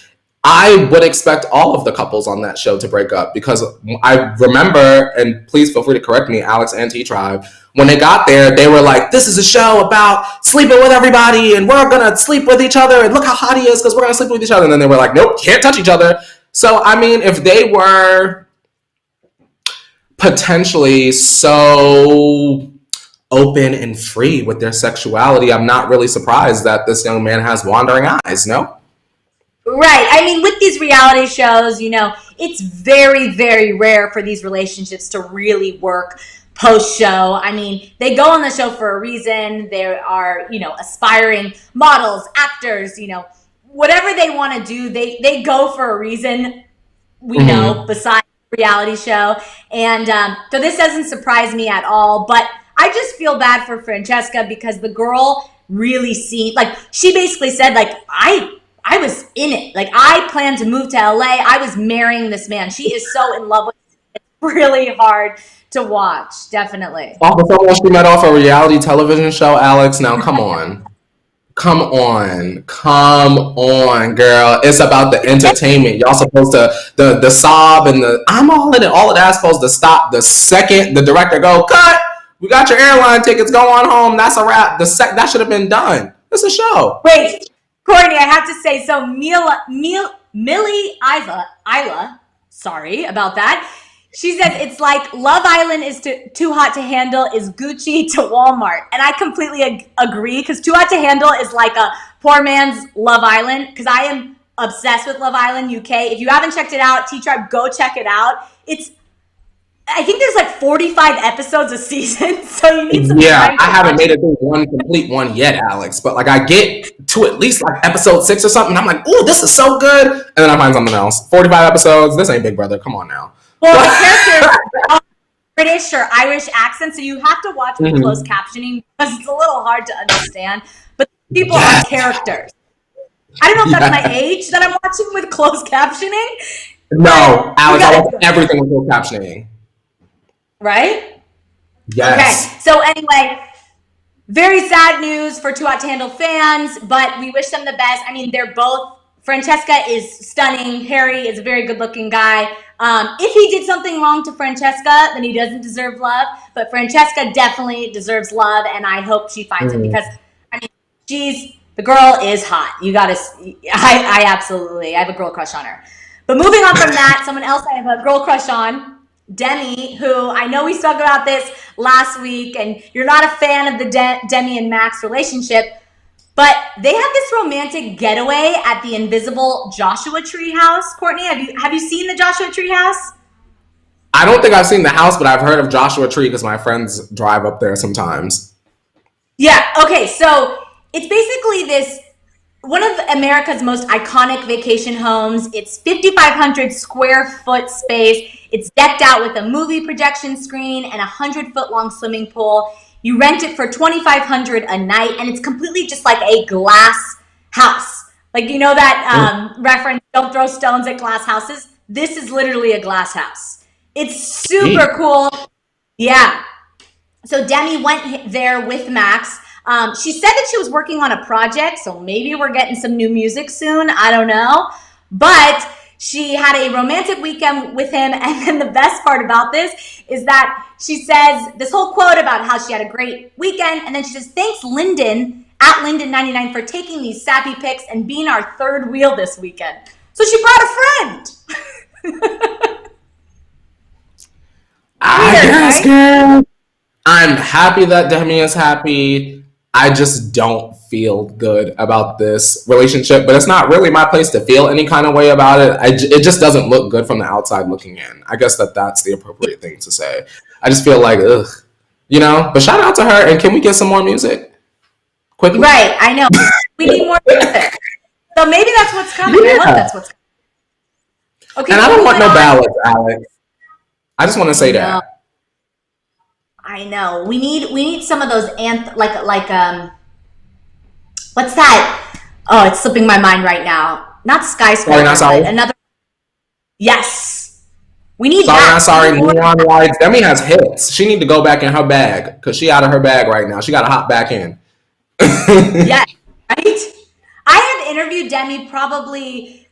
I would expect all of the couples on that show to break up because I remember, and please feel free to correct me, Alex and T-Tribe, when they got there, they were like, this is a show about sleeping with everybody and we're going to sleep with each other and look how hot he is because we're going to sleep with each other. And then they were like, nope, can't touch each other. So, I mean, if they were potentially so open and free with their sexuality, I'm not really surprised that this young man has wandering eyes, no? Right. I mean, with these reality shows, it's very, very rare for these relationships to really work post-show. I mean, they go on the show for a reason. They are, aspiring models, actors, whatever they want to do, they go for a reason, we know, besides reality show. And so this doesn't surprise me at all. But I just feel bad for Francesca because the girl really she basically said, like, I was in it. Like, I planned to move to LA. I was marrying this man. She is so in love with him. It's really hard to watch, definitely. Off of someone she met off a reality television show, Alex. Now, come on. Come on, girl. It's about the entertainment. Y'all supposed to the sob and the I'm all in it. All of that's supposed to stop the second the director go cut. We got your airline tickets. Go on home. That's a wrap. That should have been done. It's a show. Wait, Kourtney, I have to say. So Millie Isla. Sorry about that. She said it's like Love Island is Too Hot to Handle is Gucci to Walmart. And I completely agree because Too Hot to Handle is like a poor man's Love Island because I am obsessed with Love Island UK. If you haven't checked it out, T-Tribe, go check it out. I think there's like 45 episodes a season, so you need some time. I haven't made it through one complete one yet, Alex. But like I get to at least like episode 6 or something. And I'm like, ooh, this is so good. And then I find something else. 45 episodes. This ain't Big Brother. Come on now. Well, the characters are British or Irish accent, so you have to watch with closed captioning because it's a little hard to understand. But people are characters. I don't know if that's my age that I'm watching with closed captioning. No, Alex, I watch everything with closed captioning. Right? Yes. Okay, so anyway, very sad news for Too Hot to Handle fans, but we wish them the best. I mean, they're both, Francesca is stunning. Harry is a very good-looking guy. If he did something wrong to Francesca, then he doesn't deserve love, but Francesca definitely deserves love, and I hope she finds it because, I mean, the girl is hot. You gotta, I absolutely, I have a girl crush on her. But moving on from that, someone else I have a girl crush on, Demi, who I know we spoke about this last week, and you're not a fan of the Demi and Max relationship, but they have this romantic getaway at the invisible Joshua Tree house. Kourtney, have you seen the Joshua Tree house? I don't think I've seen the house, but I've heard of Joshua Tree because my friends drive up there sometimes. Yeah, okay, so it's basically one of America's most iconic vacation homes. It's 5,500 square foot space. It's decked out with a movie projection screen and a 100-foot long swimming pool. You rent it for $2,500 a night, and it's completely just like a glass house. Like, you know that reference, don't throw stones at glass houses? This is literally a glass house. It's super cool. Yeah. So Demi went there with Max. She said that she was working on a project, so maybe we're getting some new music soon. I don't know. But she had a romantic weekend with him, and then the best part about this is that she says this whole quote about how she had a great weekend, and then she says, thanks, Lyndon, at Lyndon99, for taking these sappy pics and being our third wheel this weekend. So she brought a friend. I guess, girl. I'm happy that Demi is happy. I just don't feel good about this relationship, but it's not really my place to feel any kind of way about it. It just doesn't look good from the outside looking in. I guess that's the appropriate thing to say. I just feel like, ugh, you know, but shout out to her. And can we get some more music? Quickly? Right, I know. We need more music. So maybe that's what's coming. Yeah. I hope that's what's coming. Okay, and I don't want no ballads, Alex. I just want to say that. I know. We need some of those what's that? Oh, it's slipping my mind right now. Not Skyscraper, but another. Yes. We need that. Sorry, Neon Lights. Demi has hits. She need to go back in her bag because she out of her bag right now. She got to hop back in. Yeah, right? I have interviewed Demi probably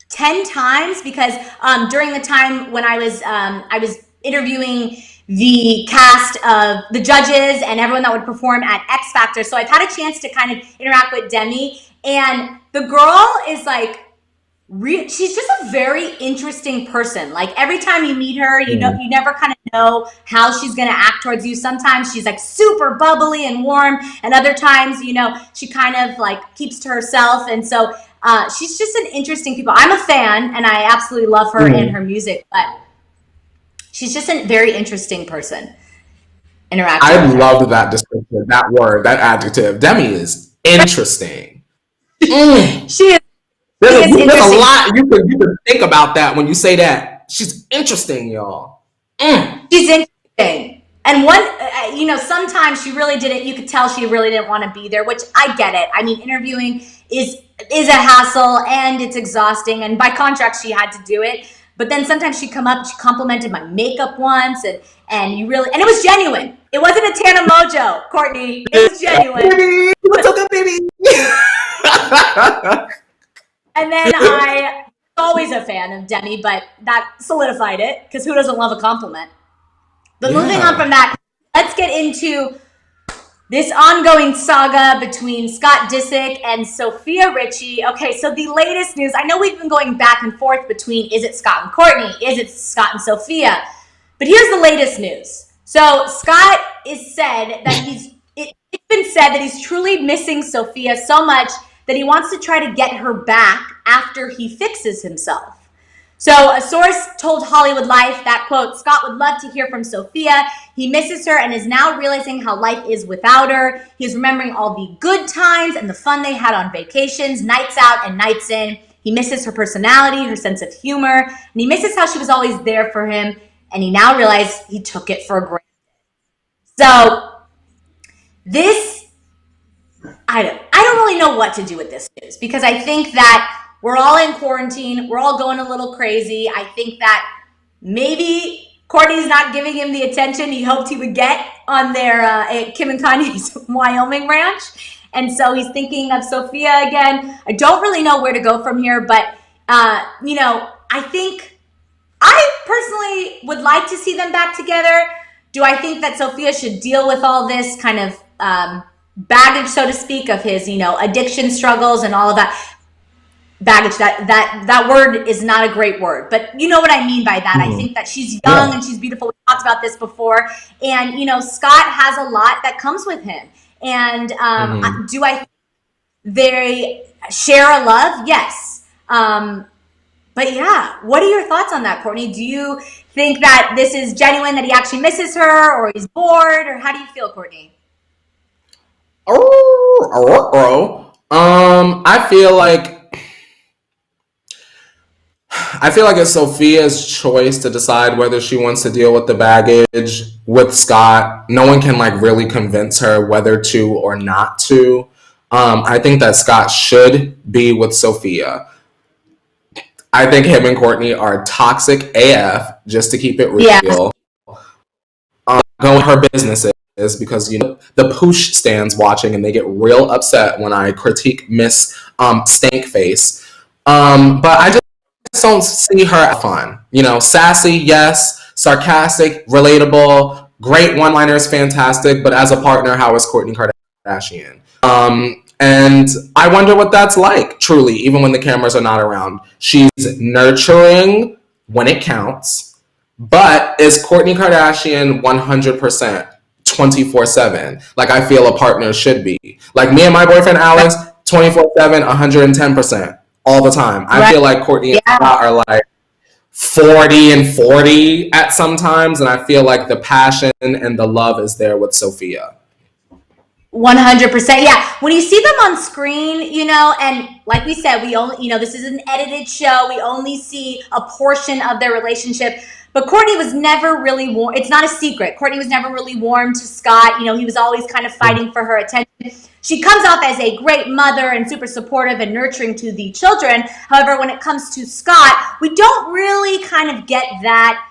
10 times because during the time when I was interviewing the cast of the judges and everyone that would perform at X Factor. So I've had a chance to kind of interact with Demi, and the girl is like, she's just a very interesting person. Like every time you meet her, you never kind of know how she's going to act towards you. Sometimes she's like super bubbly and warm, and other times, you know, she kind of like keeps to herself. And so she's just an interesting people. I'm a fan, and I absolutely love her and her music, but she's just a very interesting person. I loved that description, that word, that adjective. Demi is interesting. She is. There's a lot you can think about that when you say that. she's interesting, y'all. She's interesting. And one, sometimes she really didn't. You could tell she really didn't want to be there, which I get it. I mean, interviewing is a hassle and it's exhausting. And by contract, she had to do it. But then sometimes she'd come up. She complimented my makeup once, and it was genuine. It wasn't a Tana Mojo, Kourtney. It was genuine. Baby, what's up, baby? And then I was always a fan of Demi, but that solidified it because who doesn't love a compliment? But moving on from that, let's get into this ongoing saga between Scott Disick and Sofia Richie. Okay, so the latest news, I know we've been going back and forth between is it Scott and Kourtney, is it Scott and Sofia? But here's the latest news. So Scott is said that it's been said that he's truly missing Sofia so much that he wants to try to get her back after he fixes himself. So a source told Hollywood Life that, quote, Scott would love to hear from Sofia. He misses her and is now realizing how life is without her. He's remembering all the good times and the fun they had on vacations, nights out and nights in. He misses her personality, her sense of humor, and he misses how she was always there for him. And he now realized he took it for granted. So this, I don't really know what to do with this news because I think that we're all in quarantine. We're all going a little crazy. I think that maybe Kourtney's not giving him the attention he hoped he would get on their Kim and Kanye's Wyoming ranch. And so he's thinking of Sofia again. I don't really know where to go from here, but, I think I personally would like to see them back together. Do I think that Sofia should deal with all this kind of baggage, so to speak, of his, addiction struggles and all of that? Baggage, that word is not a great word, but you know what I mean by that. I think that she's young and she's beautiful. We talked about this before, and Scott has a lot that comes with him. And do I think they share a love? Yes. But yeah, what are your thoughts on that, Kourtney? Do you think that this is genuine, that he actually misses her, or he's bored, or how do you feel, Kourtney? I feel like it's Sophia's choice to decide whether she wants to deal with the baggage with Scott. No one can really convince her whether to or not to. I think that Scott should be with Sofia. I think him and Kourtney are toxic AF, just to keep it real. Yeah. Go with her businesses because the poosh stands watching and they get real upset when I critique Miss Stank Face. But I just don't see her fun. Sassy, yes. Sarcastic, relatable. Great one-liners, fantastic. But as a partner, how is Kourtney Kardashian? And I wonder what that's like, truly, even when the cameras are not around. She's nurturing when it counts. But is Kourtney Kardashian 100%? 24/7, like I feel a partner should be. Like me and my boyfriend Alex, 24/7, 110% all the time. I feel like Kourtney and Scott are like 40 and 40 at some times, and I feel like the passion and the love is there with Sofia. 100%. Yeah. When you see them on screen, and like we said, we only, this is an edited show. We only see a portion of their relationship. But Kourtney was never really warm. It's not a secret. Kourtney was never really warm to Scott. He was always kind of fighting for her attention. She comes off as a great mother and super supportive and nurturing to the children. However, when it comes to Scott, we don't really kind of get that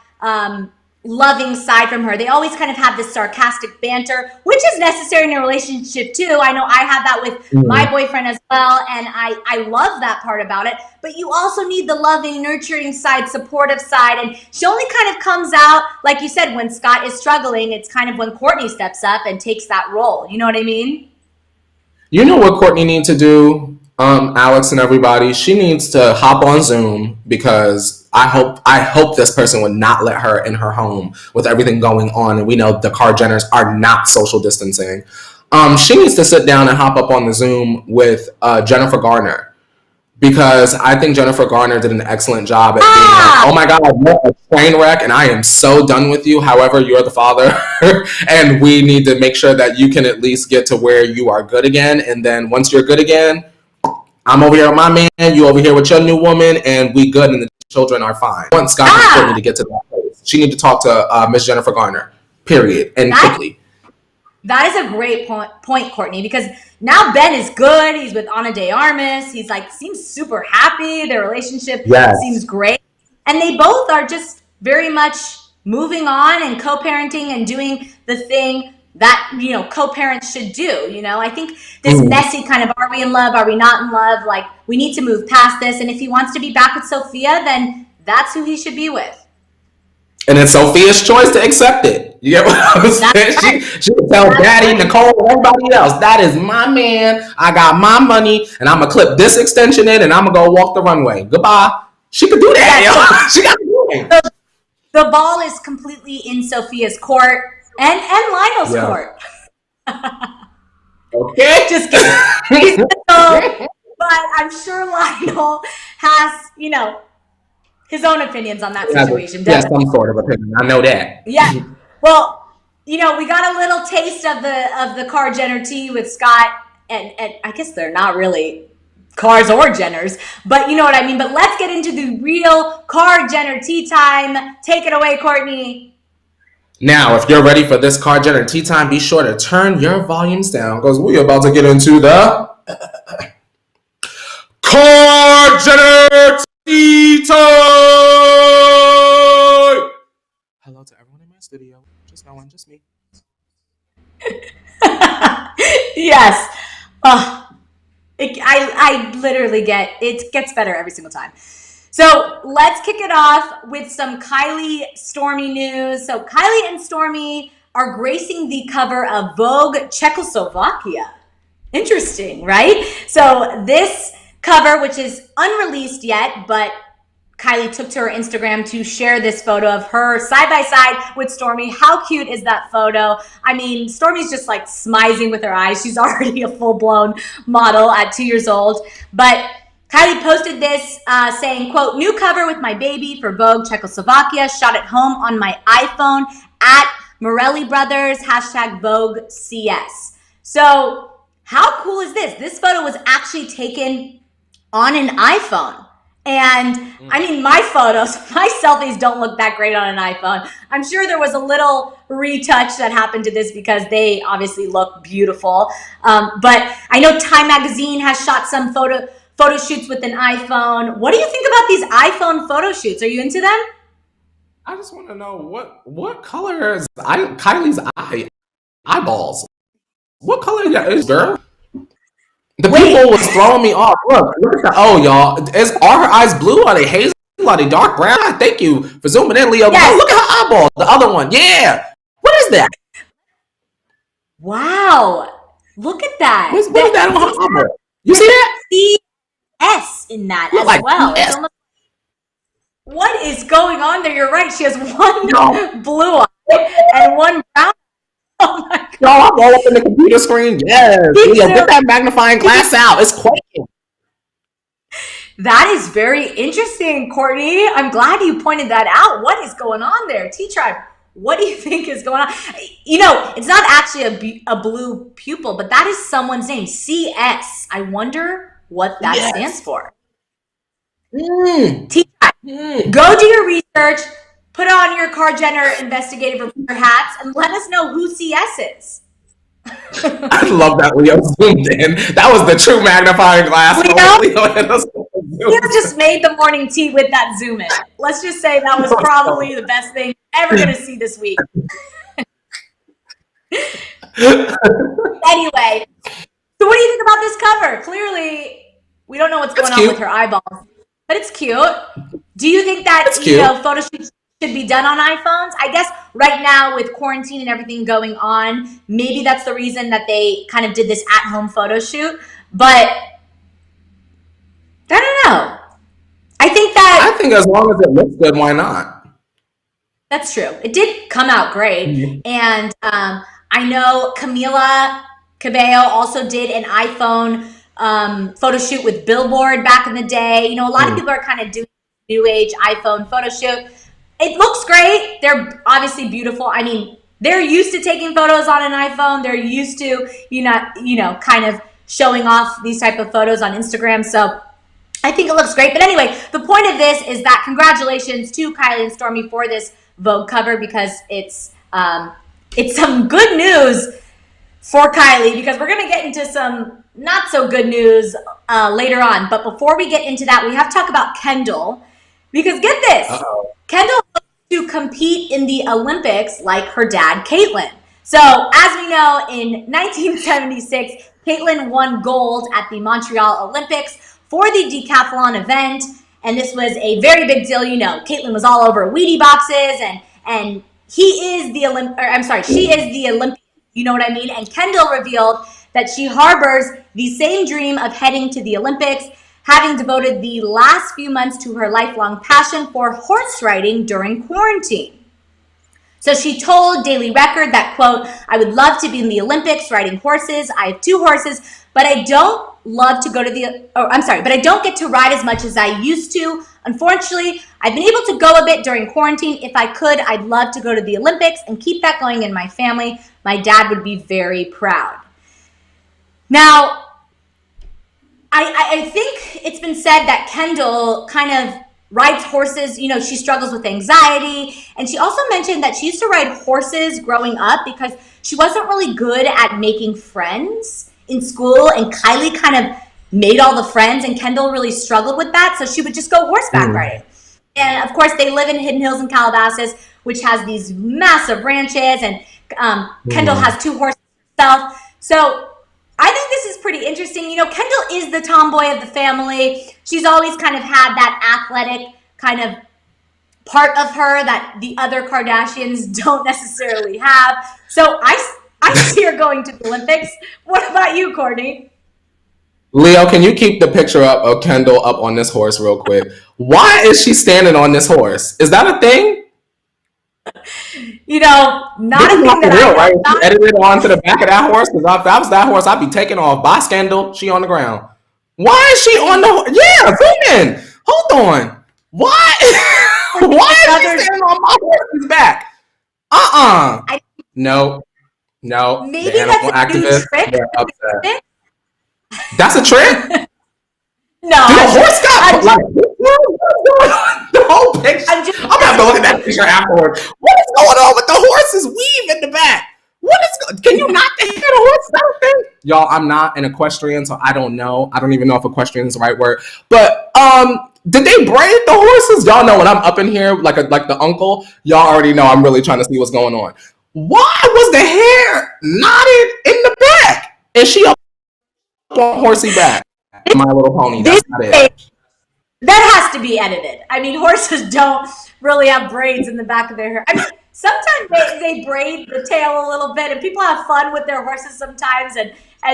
loving side from her. They always kind of have this sarcastic banter, which is necessary in a relationship too. I know I have that with my boyfriend as well, and I love that part about it. But you also need the loving, nurturing side, supportive side, and she only kind of comes out, like you said, when Scott is struggling. It's kind of when Kourtney steps up and takes that role. You know what I mean? You know what Kourtney needs to do, Alex and everybody? She needs to hop on Zoom because I hope this person would not let her in her home with everything going on. And we know the Kardashians are not social distancing. She needs to sit down and hop up on the Zoom with Jennifer Garner, because I think Jennifer Garner did an excellent job at being like, oh my God, you're a train wreck and I am so done with you. However, you're the father and we need to make sure that you can at least get to where you are good again. And then once you're good again, I'm over here with my man, you over here with your new woman, and we good in the children are fine. I want Scott and Kourtney to get to that place. She need to talk to Miss Jennifer Garner, period, and quickly. That is a great point, Kourtney, because now Ben is good. He's with Ana de Armas. He's like, seems super happy. Their relationship seems great. And they both are just very much moving on and co-parenting and doing the thing that, you know, co-parents should do. You know, I think this messy kind of, are we in love? Are we not in love? Like, we need to move past this. And if he wants to be back with Sophia, then that's who he should be with. And it's Sophia's choice to accept it. You get what I'm saying? Right. She can tell Daddy, Nicole, and everybody else, that is my man. I got my money, and I'm going to clip this extension in, and I'm going to go walk the runway. Goodbye. She could do that, yo. She got to do it. The ball is completely in Sophia's court and Lionel's court. Okay. Just kidding. But I'm sure Lionel has, you know, his own opinions on that situation. Yeah, some sort of opinion. I know that. Yeah. Well, you know, we got a little taste of the Kar Jenner tea with Scott, and I guess they're not really Kars or Jenners, but you know what I mean. But let's get into the real Kar Jenner tea time. Take it away, Kourtney. Now, if you're ready for this Kar Jenner tea time, be sure to turn your volumes down because we're about to get into the Kar Jenner tea time. Hello to everyone in my studio. Just no one, just me. Yes. I literally it gets better every single time. So let's kick it off with some Kylie Stormi news. So Kylie and Stormi are gracing the cover of Vogue Czechoslovakia. Interesting, right? So this cover, which is unreleased yet, but Kylie took to her Instagram to share this photo of her side by side with Stormi. How cute is that photo? I mean, Stormi's just like smizing with her eyes. She's already a full-blown model at 2 years old. But Kylie posted this saying, quote, new cover with my baby for Vogue Czechoslovakia, shot at home on my iPhone at Morelli Brothers, hashtag Vogue CS. So how cool is this? This photo was actually taken on an iPhone. And I mean, my selfies don't look that great on an iPhone. I'm sure there was a little retouch that happened to this because they obviously look beautiful. But I know Time Magazine has shot some photo shoots with an iPhone. What do you think about these iPhone photo shoots? Are you into them? I just want to know what color is Kylie's eyeballs? What color is girl? The people was throwing me off. Look at y'all. Are her eyes blue? Are they hazel? Are they dark brown? Thank you for zooming in, Leo. Yes. Oh, look at her eyeball. The other one. Yeah. What is that? Wow. Look at that. What is that on her eyeball? You see that? CS in that as like well. It's almost, what is going on there? You're right. She has one blue eye and one brown. Oh my God. No, I'm all up in the computer screen. Yes. Leo, get that magnifying glass out. It's quaking. That is very interesting, Kourtney. I'm glad you pointed that out. What is going on there? T-Tribe, what do you think is going on? You know, it's not actually a blue pupil, but that is someone's name. CS. I wonder what that stands for. T-Tribe, go do your research. Put on your Kar Jenner investigative reporter hats and let us know who CS is. I love that Leo zoomed in. That was the true magnifying glass. Leo just made the morning tea with that zoom in. Let's just say that was probably the best thing you're ever going to see this week. Anyway, so what do you think about this cover? Clearly, we don't know what's going on with her eyeballs, but it's cute. Do you think that photo shoots should be done on iPhones? I guess right now with quarantine and everything going on, maybe that's the reason that they kind of did this at-home photo shoot. But I don't know. I think as long as it looks good, why not? That's true. It did come out great. Mm-hmm. And I know Cabello also did an iPhone photo shoot with Billboard back in the day. You know, a lot of people are kind of doing new age iPhone photo shoot. It looks great. They're obviously beautiful. I mean, they're used to taking photos on an iPhone. They're used to, kind of showing off these type of photos on Instagram. So I think it looks great. But anyway, the point of this is that congratulations to Kylie and Stormi for this Vogue cover, because it's some good news for Kylie, because we're going to get into some not so good news later on. But before we get into that, we have to talk about Kendall, because get this, Kendall hopes to compete in the Olympics like her dad, Caitlyn. So as we know, in 1976, Caitlyn won gold at the Montreal Olympics for the decathlon event, and this was a very big deal. You know, Caitlyn was all over Wheatie boxes, and she is the Olympian. You know what I mean? And Kendall revealed that she harbors the same dream of heading to the Olympics, having devoted the last few months to her lifelong passion for horse riding during quarantine. So she told Daily Record that, quote, "I would love to be in the Olympics riding horses. I have 2 horses, but I don't get to ride as much as I used to. Unfortunately, I've been able to go a bit during quarantine. If I could, I'd love to go to the Olympics and keep that going in my family. My dad would be very proud." Now, I think it's been said that Kendall kind of rides horses. You know, she struggles with anxiety. And she also mentioned that she used to ride horses growing up because she wasn't really good at making friends in school. And Kylie kind of made all the friends, and Kendall really struggled with that. So she would just go horseback riding. And of course, they live in Hidden Hills in Calabasas, which has these massive ranches. And Kendall has 2 horses herself. So I think this is pretty interesting. You know, Kendall is the tomboy of the family. She's always kind of had that athletic kind of part of her that the other Kardashians don't necessarily have. So I see her going to the Olympics. What about you, Kourtney? Leo, can you keep the picture up of Kendall up on this horse real quick? Why is she standing on this horse? Is that a thing? You know, not a thing that real, I know. right? She edited onto the back of that horse, because if that was that horse, I'd be taken off by Kendall. She on the ground. Why is she on the? Yeah, zoom in. Hold on. Why? Why is she standing on my horse's back? No. Maybe The that's animal a new activists, trick. they're upset. That's a trick? No, Dude, the horse got like the whole picture. I'm gonna have to look at that picture afterwards. What is going on with the horse's weave in the back? Can you not hear the horse something? Y'all, I'm not an equestrian, so I don't know. I don't even know if equestrian is the right word. But did they braid the horses? Y'all know when I'm up in here like the uncle, y'all already know I'm really trying to see what's going on. Why was the hair knotted in the back? Is she up on horsey back? My Little Pony. That's not it. That has to be edited. I mean, horses don't really have braids in the back of their hair. I mean, sometimes they braid the tail a little bit, and people have fun with their horses sometimes and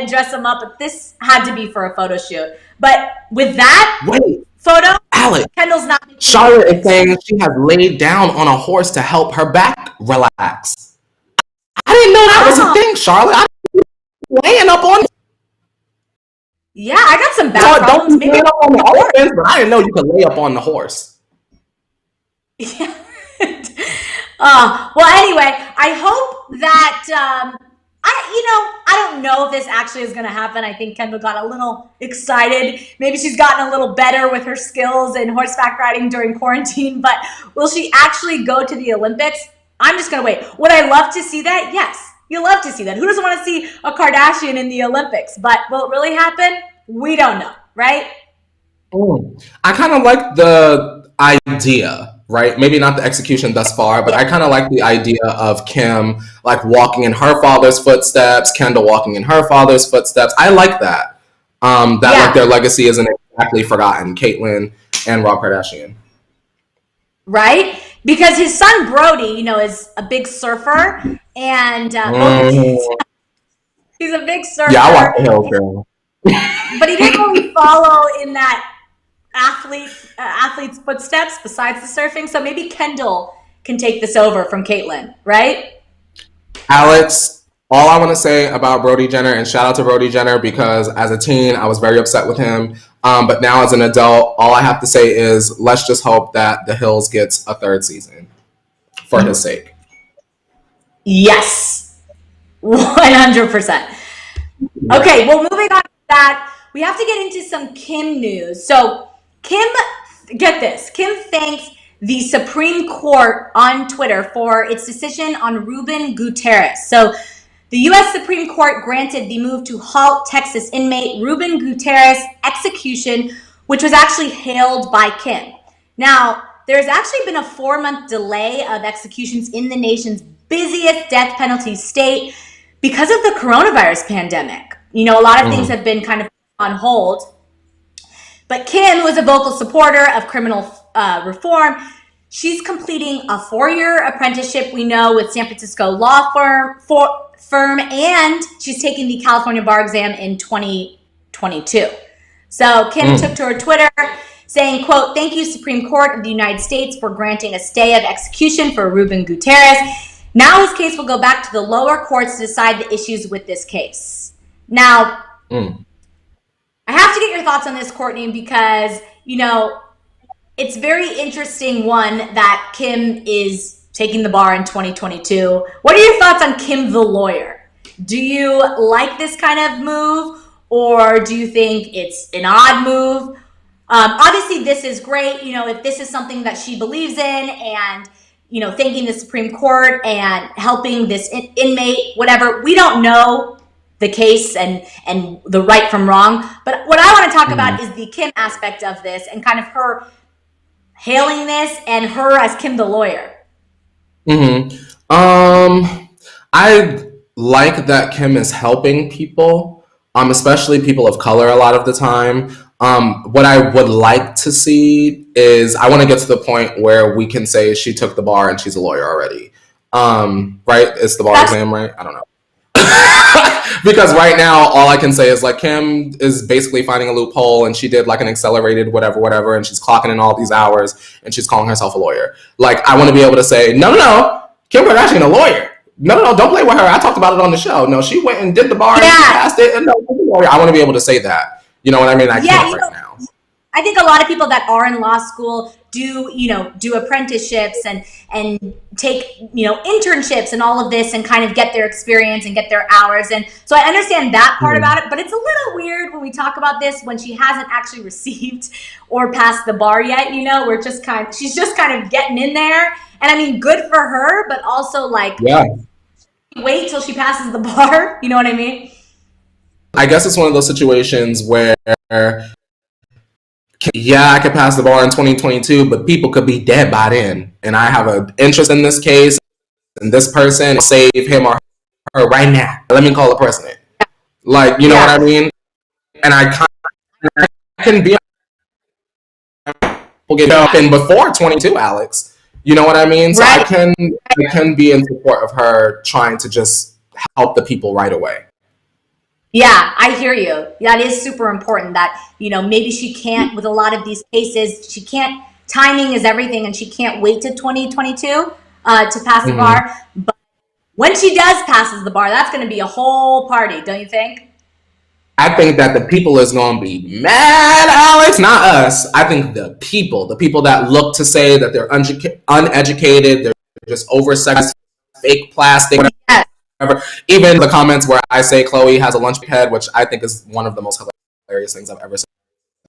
dress them up. But this had to be for a photo shoot. But with that photo, Alex, Kendall's not. Charlotte is saying she has laid down on a horse to help her back relax. I didn't know that was a thing, Charlotte. I didn't laying up on. Yeah, I got some back problems. Maybe up on the horse, but I didn't know you could lay up on the horse. Yeah. Well, anyway, I hope that I don't know if this actually is going to happen. I think Kendall got a little excited. Maybe she's gotten a little better with her skills in horseback riding during quarantine. But will she actually go to the Olympics? I'm just going to wait. Would I love to see that? Yes. You love to see that. Who doesn't want to see a Kardashian in the Olympics? But will it really happen? We don't know, right? I kind of like the idea, right? Maybe not the execution thus far, but I kind of like the idea of Kim like walking in her father's footsteps, Kendall walking in her father's footsteps. I like that. Like their legacy isn't exactly forgotten. Caitlyn and Rob Kardashian. Right? Because his son Brody, is a big surfer, and he's a big surfer. Yeah, I watch the Hills Girl. But he didn't really follow in that athlete's footsteps besides the surfing. So maybe Kendall can take this over from Caitlyn, right? Alex, all I want to say about Brody Jenner, and shout out to Brody Jenner, because as a teen, I was very upset with him. But now as an adult, all I have to say is let's just hope that The Hills gets a 3rd season for his sake. Yes, 100%. Okay, well, moving on to that, we have to get into some Kim news. So Kim, get this. Kim thanks the Supreme Court on Twitter for its decision on Ruben Gutierrez. So the U.S. Supreme Court granted the move to halt Texas inmate Ruben Gutierrez execution, which was actually hailed by Kim. Now, there's actually been a 4-month delay of executions in the nation's busiest death penalty state because of the coronavirus pandemic. You know, a lot of things have been kind of on hold. But Kim was a vocal supporter of criminal reform. She's completing a 4-year apprenticeship, we know, with San Francisco law firm, and she's taking the California bar exam in 2022. So Kim took to her Twitter saying, quote, "Thank you, Supreme Court of the United States, for granting a stay of execution for Ruben Gutierrez. Now his case will go back to the lower courts to decide the issues with this case." Now, I have to get your thoughts on this, Kourtney, because, you know, it's very interesting, one, that Kim is taking the bar in 2022. What are your thoughts on Kim the lawyer? Do you like this kind of move, or do you think it's an odd move? Obviously, this is great. You know, if this is something that she believes in, and, you know, thanking the Supreme Court and helping this inmate, whatever, we don't know the case and the right from wrong. But what I want to talk about is the Kim aspect of this, and kind of her hailing this and her as Kim the lawyer. I like that Kim is helping people, especially people of color a lot of the time. What I would like to see is, I want to get to the point where we can say she took the bar and she's a lawyer already. Right? It's the bar exam, right? I don't know. Because right now, all I can say is, like, Kim is basically finding a loophole, and she did like an accelerated whatever, and she's clocking in all these hours, and she's calling herself a lawyer. Like, I want to be able to say, no, Kim Kardashian a lawyer. No, don't play with her. I talked about it on the show. No, she went and did the bar and she passed it. And no, I want to be able to say that. You know what I mean? I can't right now. I think a lot of people that are in law school do apprenticeships and take, internships and all of this, and kind of get their experience and get their hours. And so I understand that part about it, but it's a little weird when we talk about this when she hasn't actually received or passed the bar yet. She's just kind of getting in there. And I mean, good for her, but also wait till she passes the bar. You know what I mean? I guess it's one of those situations where, I could pass the bar in 2022, but people could be dead by then. And I have an interest in this case, and this person, save him or her right now. Let me call the president. Like, you know what I mean? And I can be before 22, Alex. You know what I mean? So I can be in support of her trying to just help the people right away. Yeah, I hear you. That is super important that, maybe she can't, with a lot of these cases, timing is everything, and she can't wait to 2022 to pass the bar. But when she does passes the bar, that's going to be a whole party, don't you think? I think that the people is going to be mad, Alex, not us. I think the people that look to say that they're uneducated, they're just oversexed, fake plastic, whatever. Even the comments where I say Chloe has a lunch head, which I think is one of the most hilarious things I've ever said.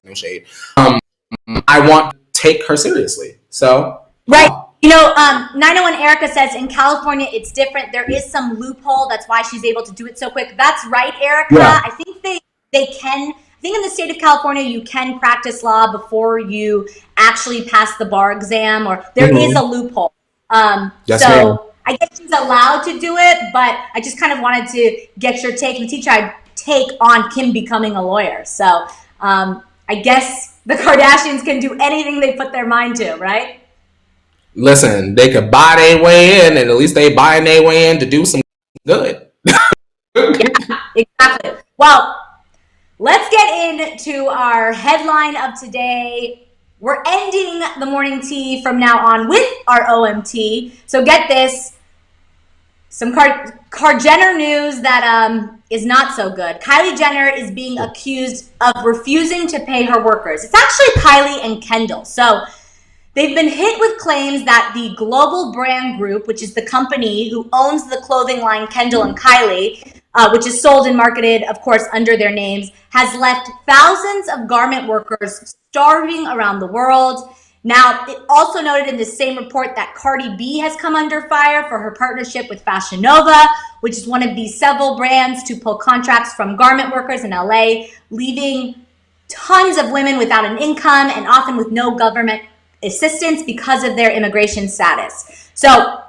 No shade. I want to take her seriously. So right. 901 Erica says in California it's different. There is some loophole. That's why she's able to do it so quick. That's right, Erica. Yeah. I think they can. I think in the state of California you can practice law before you actually pass the bar exam, or there is a loophole. Yes, so. Ma'am. I guess she's allowed to do it, but I just kind of wanted to get your take on Kim becoming a lawyer. So I guess the Kardashians can do anything they put their mind to, right? Listen, they could buy their way in, and at least they buying their way in to do some good. Yeah, exactly. Well, let's get into our headline of today. We're ending the morning tea from now on with our OMT. So get this, some Jenner news that is not so good. Kylie Jenner is being accused of refusing to pay her workers. It's actually Kylie and Kendall. So they've been hit with claims that the Global Brand Group, which is the company who owns the clothing line Kendall and Kylie, which is sold and marketed, of course, under their names, has left thousands of garment workers starving around the world. Now, it also noted in the same report that Cardi B has come under fire for her partnership with Fashion Nova, which is one of the several brands to pull contracts from garment workers in LA, leaving tons of women without an income and often with no government assistance because of their immigration status. So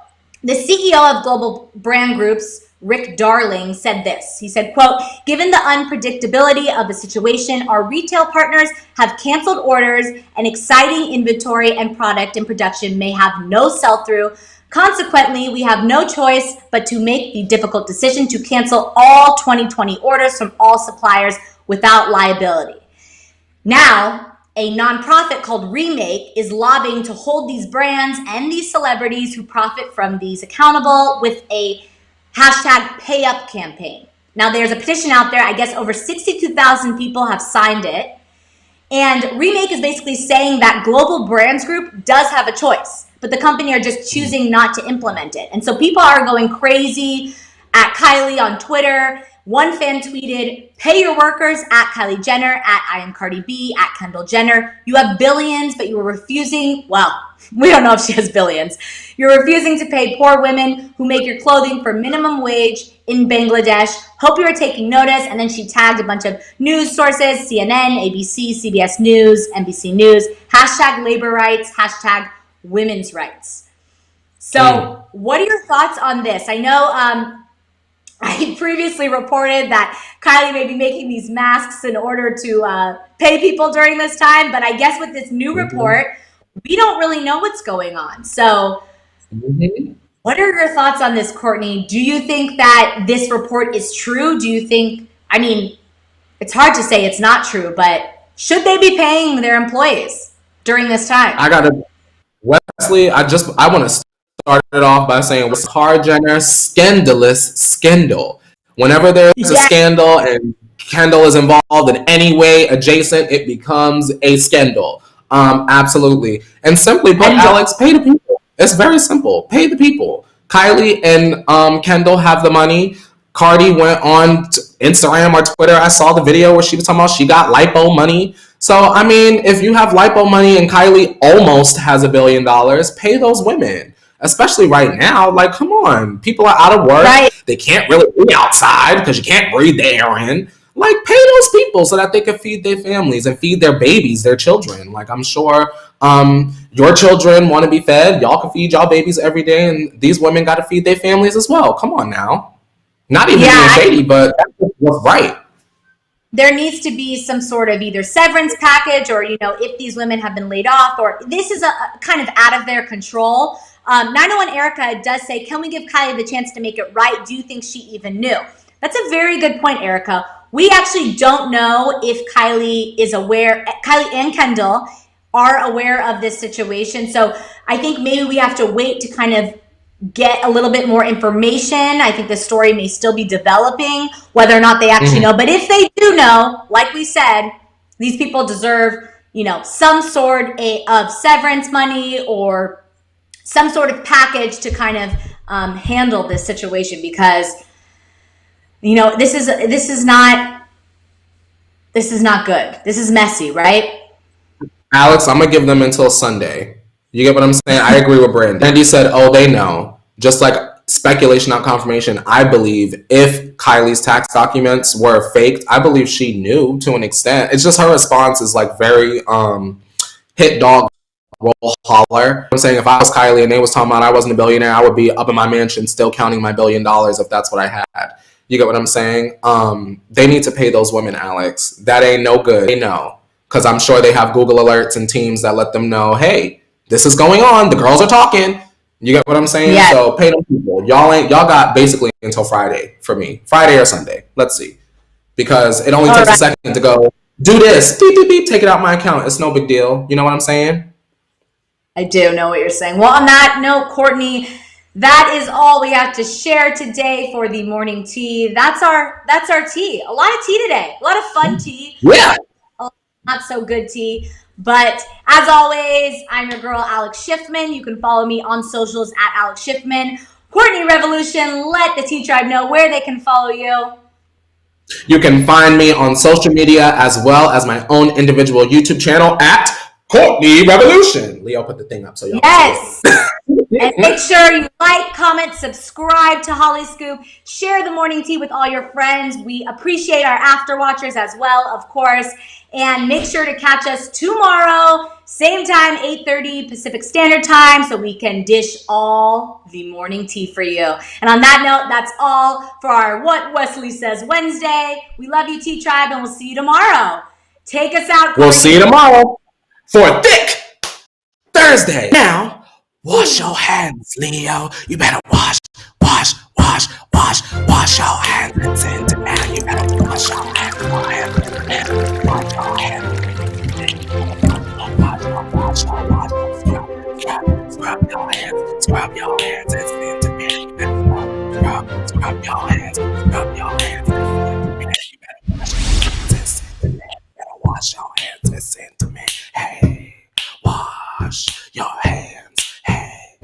the CEO of global brand groups, Rick Darling, said this. He said, quote, given the unpredictability of the situation, our retail partners have canceled orders and exciting inventory and product in production may have no sell-through. Consequently, we have no choice but to make the difficult decision to cancel all 2020 orders from all suppliers without liability. Now, a nonprofit called Remake is lobbying to hold these brands and these celebrities who profit from these accountable with a hashtag pay up campaign. Now there's a petition out there. I guess over 62,000 people have signed it. And Remake is basically saying that Global Brands Group does have a choice, but the company are just choosing not to implement it. And so people are going crazy at Kylie on Twitter. One fan tweeted, pay your workers at Kylie Jenner, at I am Cardi B, at Kendall Jenner. You have billions, but you are refusing. Well, we don't know if she has billions. You're refusing to pay poor women who make your clothing for minimum wage in Bangladesh. Hope you are taking notice. And then she tagged a bunch of news sources, CNN, ABC, CBS News, NBC News, hashtag labor rights, hashtag women's rights. So what are your thoughts on this? I know I previously reported that Kylie may be making these masks in order to pay people during this time, but I guess with this new report, we don't really know what's going on. So what are your thoughts on this, Kourtney? Do you think that this report is true? Do you think, I mean, it's hard to say it's not true, but should they be paying their employees during this time? Wesley, I want to start it off by saying was Kar Jenner scandalous scandal. Whenever there's a scandal and Kendall is involved in any way adjacent, it becomes a scandal. Absolutely. And simply put, Alex, pay the people. It's very simple. Pay the people. Kylie and Kendall have the money. Cardi went on Instagram or Twitter. I saw the video where she was talking about she got lipo money. So, I mean, if you have lipo money and Kylie almost has $1 billion, pay those women. Especially right now, like, come on. People are out of work. Right. They can't really be outside because you can't breathe the air in. Like, pay those people so that they can feed their families and feed their babies, their children. Like, I'm sure your children want to be fed. Y'all can feed y'all babies every day, and these women got to feed their families as well. Come on now. Not even being shady, but that's what's right. There needs to be some sort of either severance package or, you know, if these women have been laid off or this is a kind of out of their control. 901 Erica does say, can we give Kylie the chance to make it right? Do you think she even knew? That's a very good point, Erica. We actually don't know if Kylie is aware, Kylie and Kendall are aware of this situation. So I think maybe we have to wait to kind of get a little bit more information. I think the story may still be developing, whether or not they actually know. But if they do know, like we said, these people deserve, you know, some sort of severance money or some sort of package to kind of handle this situation because, you know, this is not good. This is messy, right? Alex, I'm gonna give them until Sunday. You get what I'm saying? I agree with Brandon. Andy said, oh, they know. Just like speculation, not confirmation. I believe if Kylie's tax documents were faked, I believe she knew to an extent. It's just her response is like very hit dog roll holler. I'm saying if I was Kylie and they was talking about I wasn't a billionaire, I would be up in my mansion still counting my $1 billion if that's what I had. You get what I'm saying? They need to pay those women, Alex. That ain't no good. They know. Because I'm sure they have Google alerts and teams that let them know, hey, this is going on. The girls are talking. You get what I'm saying? Yes. So pay them people. Y'all got basically until Friday for me. Friday or Sunday. Let's see. Because it only takes a second to go, do this. Beep, beep, beep. Take it out my account. It's no big deal. You know what I'm saying? I do know what you're saying. Well, on that note, Kourtney, that is all we have to share today for the morning tea. That's our tea. A lot of tea today. A lot of fun tea. Yeah. Not so good tea. But as always, I'm your girl, Alex Schiffman. You can follow me on socials at Alex Schiffman. Kourtney Revolution. Let the Tea Tribe know where they can follow you. You can find me on social media as well as my own individual YouTube channel at Kourtney Revolution. Leo put the thing up so y'all yes. And make sure you like, comment, subscribe to Hollyscoop. Share the morning tea with all your friends. We appreciate our after watchers as well, of course. And make sure to catch us tomorrow, same time, 8:30 Pacific Standard Time, so we can dish all the morning tea for you. And on that note, that's all for our What Wesley Says Wednesday. We love you, Tea Tribe, and we'll see you tomorrow. Take us out. We'll see you tomorrow for Thick Thursday. Now, wash your hands, Leo. You better wash your hands. It's in demand. You better wash your hands. Wash your hands. Scrub your hands. It's in demand. Scrub your hands.